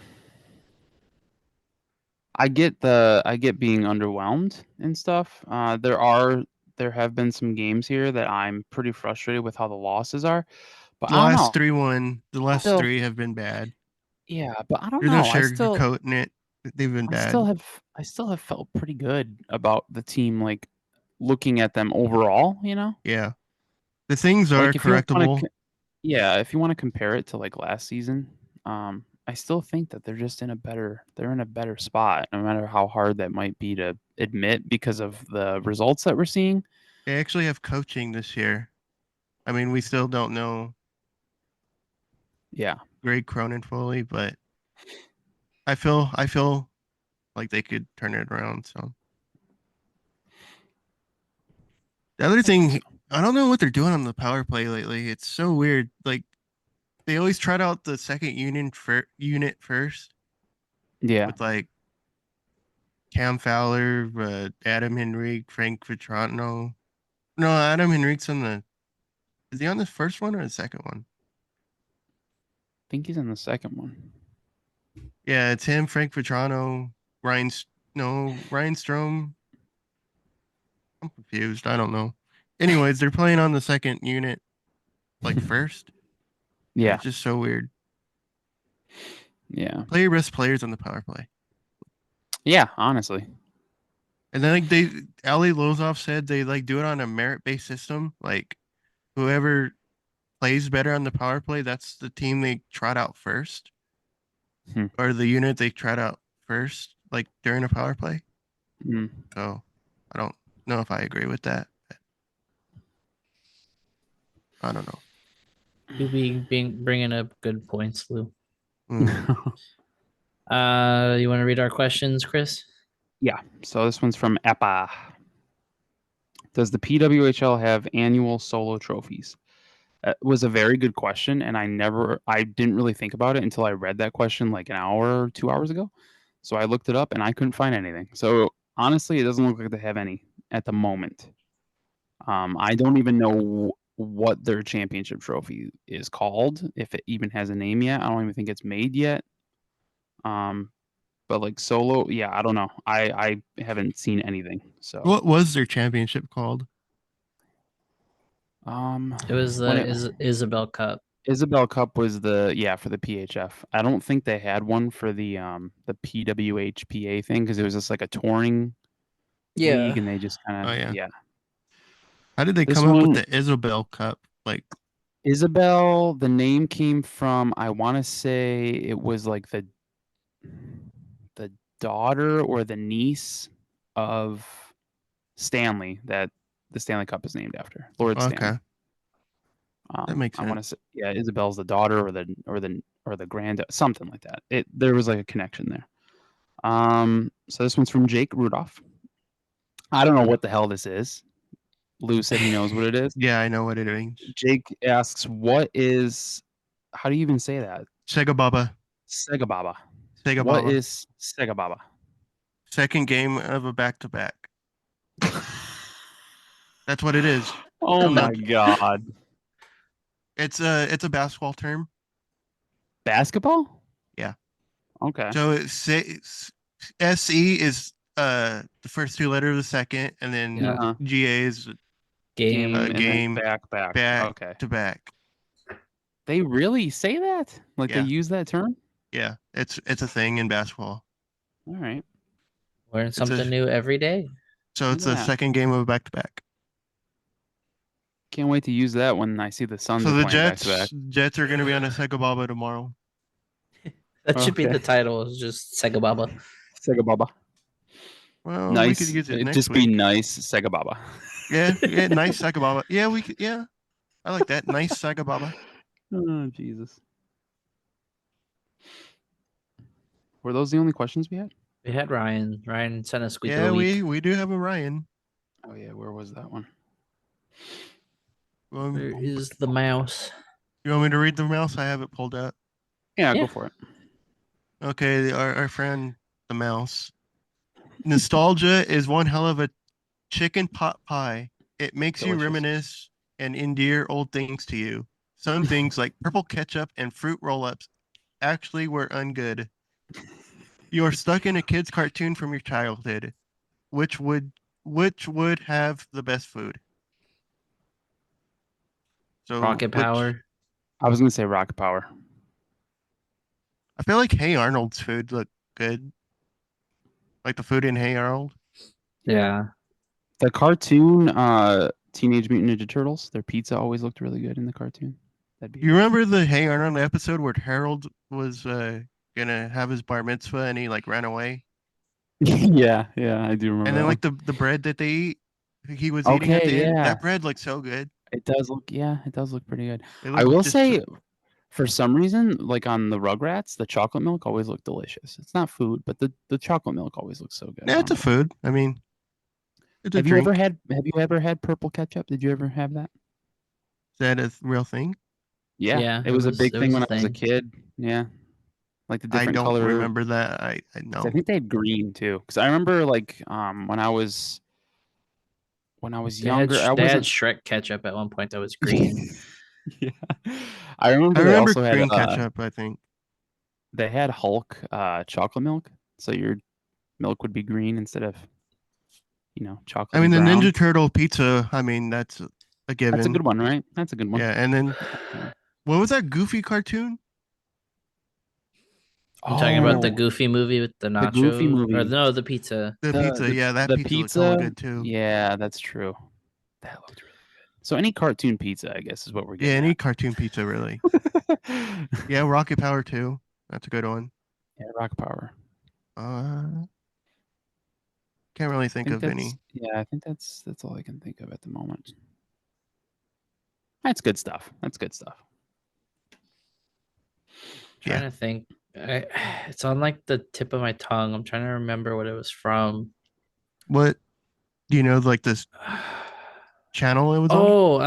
I get being underwhelmed and stuff. There have been some games here that I'm pretty frustrated with how the losses are, but the I don't last know. 3-1, the last Still, 3 have been bad. yeah, but I don't There's no know. sugarcoating it. They've been bad. I still have felt pretty good about the team. Like looking at them overall, you know. Yeah. The things are Like if you want correctable. to, yeah, if you want to compare it to like last season, I still think that they're in a better spot, no matter how hard that might be to admit because of the results that we're seeing. They actually have coaching this year. I mean, we still don't know Yeah, Greg Cronin fully, but I feel like they could turn it around. So the other I think thing, so. I don't know what they're doing on the power play lately. It's so weird. Like they always tried out the second unit first Yeah, with like Cam Fowler, Adam Henrique, Frank Vitrano. No, Adam Henrique's on the. Is he on the first one or the second one? I think he's in the second one. Yeah, it's him, Frank Vitrano, Ryan Strom. I'm confused. I don't know. Anyways, they're playing on the second unit, like first. And Yeah, it's just so weird. yeah, Play your best players on the power play. yeah. Honestly, And then like Ali Lozov said they like do it on a merit based system. Like whoever plays better on the power play, that's the team they trot out first. Hmm. Or the unit they trot out first, like during a power play. Mm. So I don't know if I agree with that. I don't know. You being bringing up good points, Lou. Mm. You want to read our questions, Chris? Yeah. So this one's from Epa. Does the PWHL have annual solo trophies? Was a very good question, and I didn't really think about it until I read that question like an hour or 2 hours ago. So I looked it up, and I couldn't find anything. So honestly, it doesn't look like they have any at the moment. I don't even know what their championship trophy is called, if it even has a name yet. I don't even think it's made yet. But like solo, yeah, I don't know. I haven't seen anything. So What was their championship called? It was when the it Isabel Cup. Isabel Cup was for the PHF. I don't think they had one for the PWHPA thing because it was just like a touring league, Yeah. and they just kind Oh of yeah. yeah. How did they This come up with one, the Isabel Cup? Like, Isabel, the name came from, I want to say it was like the daughter or the niece of Stanley that the Stanley Cup is named after, Lord okay, Stanley. that makes I want to sense. say, yeah, Isabel's the daughter or the grand, something like that. There was like a connection there. So this one's from Jake Rudolph. I don't know what the hell this is. Lou said he knows what it is. Yeah, I know what it means. Jake asks, "What is? How do you even say that? SEGABABA. SEGABABA. What SEGABABA. is SEGABABA?" Second game of a back-to-back. That's what it is. Oh I'm my not. god! It's a basketball term. Basketball? Yeah. Okay. So SE is the first 2 letters of the second, and then Yeah. Uh-huh. GA is Game. And then game back. back Okay. to back. They really say that? Like they Yeah. use that term? Yeah, it's a thing in basketball. All right. Learn It's something new every day. So it's the Yeah. second game of a back-to-back. Can't wait to use that when I see the Suns So are the playing back to back. Jets are going to be on a SEGABABA tomorrow. That should be Okay. the title. It's just SEGABABA. SEGABABA. Well, we could Nice. use it next Just be week. nice, SEGABABA. Yeah, nice SEGABABA. Yeah, we could. Yeah, I like that. Nice SEGABABA. Oh, Jesus. Were those the only questions we had? We had Ryan. Ryan sent us squeak of Yeah, the week. we do have a Ryan. Oh, yeah. Where was that one? Where is the mouse? You want me to read the mouse? I have it pulled up. Yeah, Yeah. go for it. Okay, our friend the mouse. Nostalgia is one hell of a chicken pot pie. It makes you Delicious. reminisce and endear old things to you. Some things like purple ketchup and fruit roll-ups actually were ungood. You are stuck in a kid's cartoon from your childhood. Which would have the best food? So Rocket which Power. I was going to say Rocket Power. I feel like Hey Arnold's food looked good. Like the food in Hey Arnold. Yeah. The cartoon Teenage Mutant Ninja Turtles, their pizza always looked really good in the cartoon. That'd be You remember the Hey Arnold episode where Harold was gonna have his bar mitzvah and he like ran away? yeah, I do remember And that then like one. the bread that they eat, he was eating at Okay, the end. yeah. That bread looked so good. It does look pretty good. It I looked will just say for some reason, like on the Rugrats, the chocolate milk always looked delicious. It's not food, but the chocolate milk always looks so good. I yeah, don't it's a know. food. I mean, it's a Have you drink. ever had purple ketchup? Did you ever have that? Is that a real thing? Yeah, Yeah, it was a big it thing was when a I was a thing. kid. Yeah, like the I different don't color. remember that. I 'Cause I know. think they had green too. Because I remember like when I was younger, I They had wasn't. Shrek ketchup at one point that was green. yeah, I I remember they remember also had green ketchup, I think. they had Hulk chocolate milk, so your milk would be green instead of I chocolatey mean, the brown. Ninja Turtle pizza, I mean, that's a That's a given. good one, right? That's a good one. Yeah, and then what was that Goofy cartoon? You talking about the Oh, Goofy movie with the the Goofy nacho? Or movie. no, the pizza. The pizza. Yeah, that The pizza looked hella pizza. good too. Yeah, that's true. That looked really good. So any cartoon pizza, I guess, is what we're Yeah, getting any at. cartoon pizza, really. Yeah, Rocket Power too. That's a good one. Yeah, Rock Power. Uh, can't really I think think of any. I think that's all I can think of at the moment. That's good stuff. That's good stuff. Trying Yeah. to think. It's on like the tip of my tongue. I'm trying to remember what it was from. What do you know? Like this channel it was on? Oh,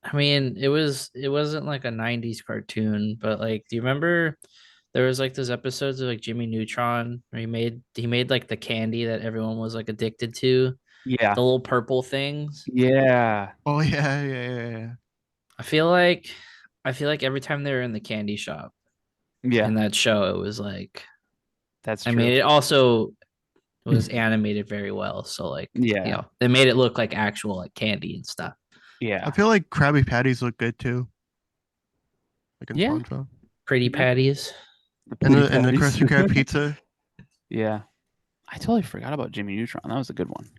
I mean, it wasn't like a 90s cartoon, but like do you remember there was like those episodes of like Jimmy Neutron where he made like the candy that everyone was like addicted to, Yeah. the little purple things. Yeah. Oh yeah. I feel like every time they were in the candy shop Yeah. in that show, it was like That's I true. mean, it also was animated very well. So like, Yeah. they made it look like actual like candy and stuff. Yeah. I feel like Krabby Patties look good too. Like in Yeah. SpongeBob. Pretty Yeah. patties. And Pretty the patties. Krusty Krab pizza. Yeah. I totally forgot about Jimmy Neutron. That was a good one.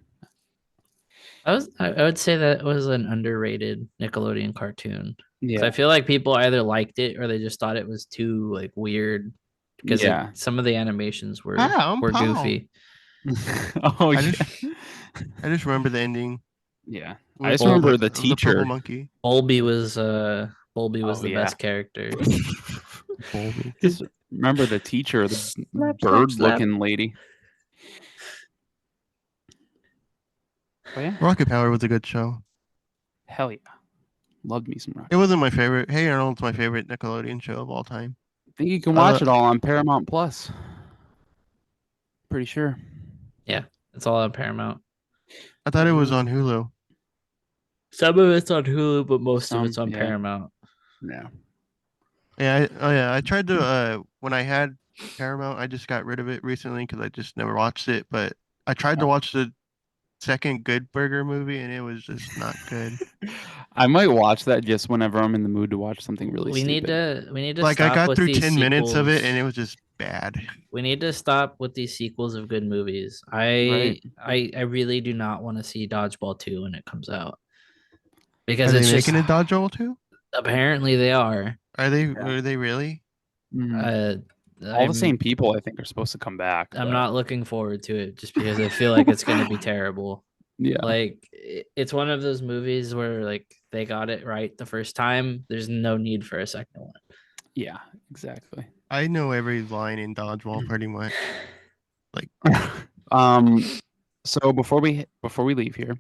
I would say that was an underrated Nickelodeon cartoon. Because Yeah. I feel like people either liked it or they just thought it was too like weird. Because Yeah. some of the animations were I'm Paul. goofy. oh I yeah. I just remember the ending. Yeah. With I just remember the the purple teacher. monkey. Bolby was the yeah. best character. Bolby. Just remember the teacher, the Slap, slap, bird slap. looking lady. Oh yeah. Rocket Power was a good show. Hell yeah. Loved me some rock. It wasn't my favorite. Hey Arnold's my favorite Nickelodeon show of all time. I think you can watch it all on Paramount Plus. Pretty sure. Yeah, it's all on Paramount. I thought it was on Hulu. Some of it's on Hulu, but most of Some, it's on yeah. Paramount. Yeah. Yeah, I tried to when I had Paramount, I just got rid of it recently because I just never watched it. But I tried to watch the second Good Burger movie, and it was just not good. I might watch that just whenever I'm in the mood to watch something really we stupid. need to Like I stop got with through these 10 minutes of it and it sequels. was just bad. We need to stop with these sequels of good movies. Right. I really do not want to see Dodgeball 2 when it comes out Are because they it's just making a Dodgeball too? apparently they are. Are they? Yeah. Are they really? Uh, All the same I'm people, I think, are supposed to come back. I'm but not looking forward to it just because I feel like it's going to be terrible. Yeah. Like it's one of those movies where like they got it right the first time. There's no need for a second one. Yeah. Exactly. I know every line in Dodgeball pretty much. Like, So before we leave here,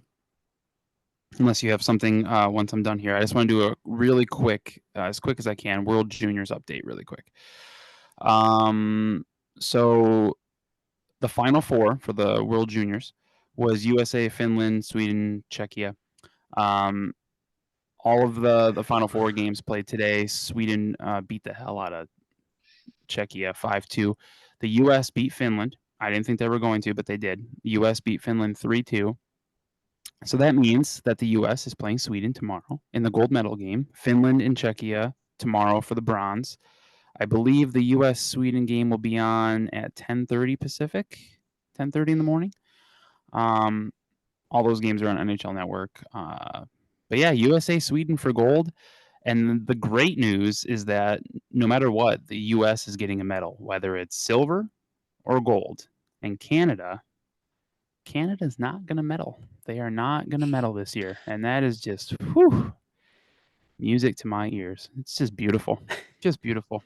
unless you have something, once I'm done here, I just want to do a really quick, as quick as I can, World Juniors update, really quick. So the final four for the World Juniors was USA, Finland, Sweden, Czechia. All of the final four games played today. Sweden beat the hell out of Czechia 5-2. The US beat Finland. I didn't think they were going to, but they did. The US beat Finland 3-2. So that means that the US is playing Sweden tomorrow in the gold medal game. Finland and Czechia tomorrow for the bronze. I believe the US Sweden game will be on at 10:30 Pacific, 10:30 in the morning. All those games are on NHL Network. But yeah, USA Sweden for gold. And the great news is that no matter what, the US is getting a medal, whether it's silver or gold. And Canada's not going to medal. They are not going to medal this year. And that is just music to my ears. It's just beautiful. Just beautiful.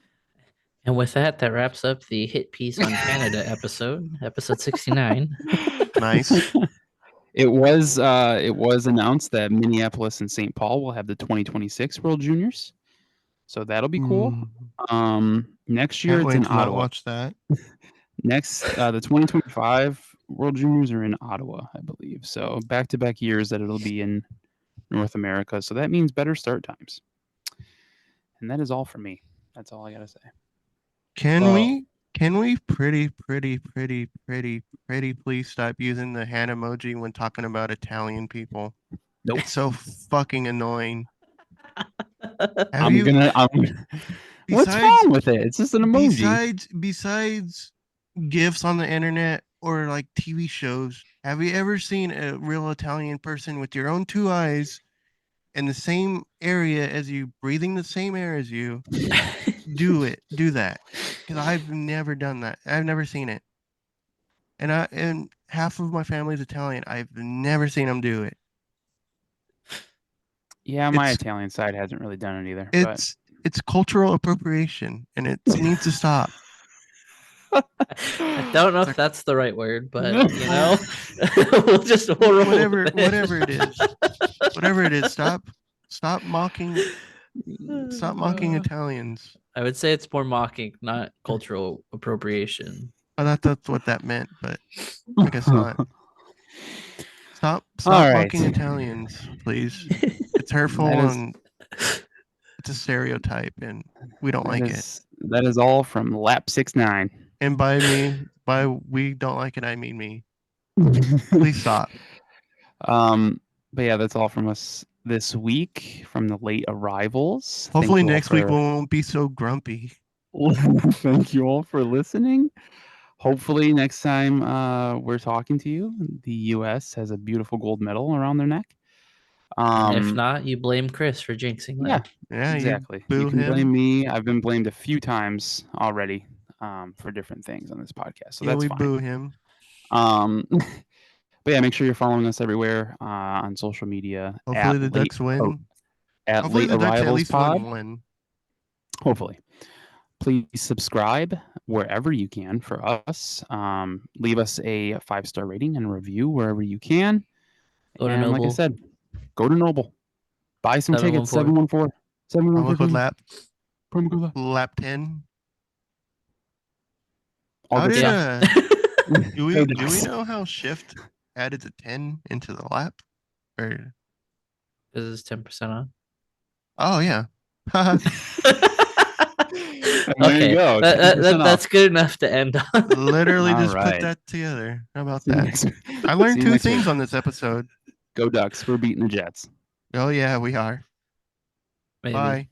And with that, that wraps up the hit piece on Canada episode 69. nice. It was announced that Minneapolis and St. Paul will have the 2026 World Juniors. So that'll be cool. Next year Can't it's wait in to not Ottawa. watch that. Next, the 2025 World Juniors are in Ottawa, I believe. So back-to-back years that it'll be in North America. So that means better start times. And that is all for me. That's all I gotta say. Can we pretty please stop using the hand emoji when talking about Italian people? Nope. It's so fucking annoying. What's wrong with it? It's just an emoji. Besides GIFs on the internet or like TV shows, have you ever seen a real Italian person with your own two eyes in the same area as you, breathing the same air as you? Do that. Because I've never done that. I've never seen it. And half of my family's Italian. I've never seen them do it. Yeah, my Italian side hasn't really done it either. It's cultural appropriation, and it needs to stop. I don't know if that's the right word, but you know, we'll roll whatever it is. Whatever it is, stop mocking Italians. I would say it's more mocking, not cultural appropriation. I thought that's what that meant, but I guess not. Stop mocking Italians, please. It's hurtful and it's a stereotype, and we don't like it. That is all from Lap 69. And by we don't like it, I mean me. Please stop. But yeah, that's all from us this week from the late arrivals. Hopefully next week we won't be so grumpy. Thank you all for listening. Hopefully next time we're talking to you, the U.S. has a beautiful gold medal around their neck. If not, you blame Chris for jinxing them. Yeah, exactly. You can blame me. I've been blamed a few times already for different things on this podcast, so that's fine. Boo him. But yeah, make sure you're following us everywhere on social media. Hopefully the Ducks win. At Hopefully Late the Ducks Arrivals at least Pod. win. Hopefully. Please subscribe wherever you can for us. Leave us a 5-star rating and review wherever you can. And like I said, go to Noble. Buy some tickets. 714. Promo code LAP. Promo code LAP 10. Do we know how Shift added the 10 into the lap? Or is 10% on? Oh yeah. Okay, that's good enough to end on. Literally just put that together. How about that? I learned 2 things on this episode. Go Ducks. We're beating the Jets. Oh yeah, we are. Maybe. Bye.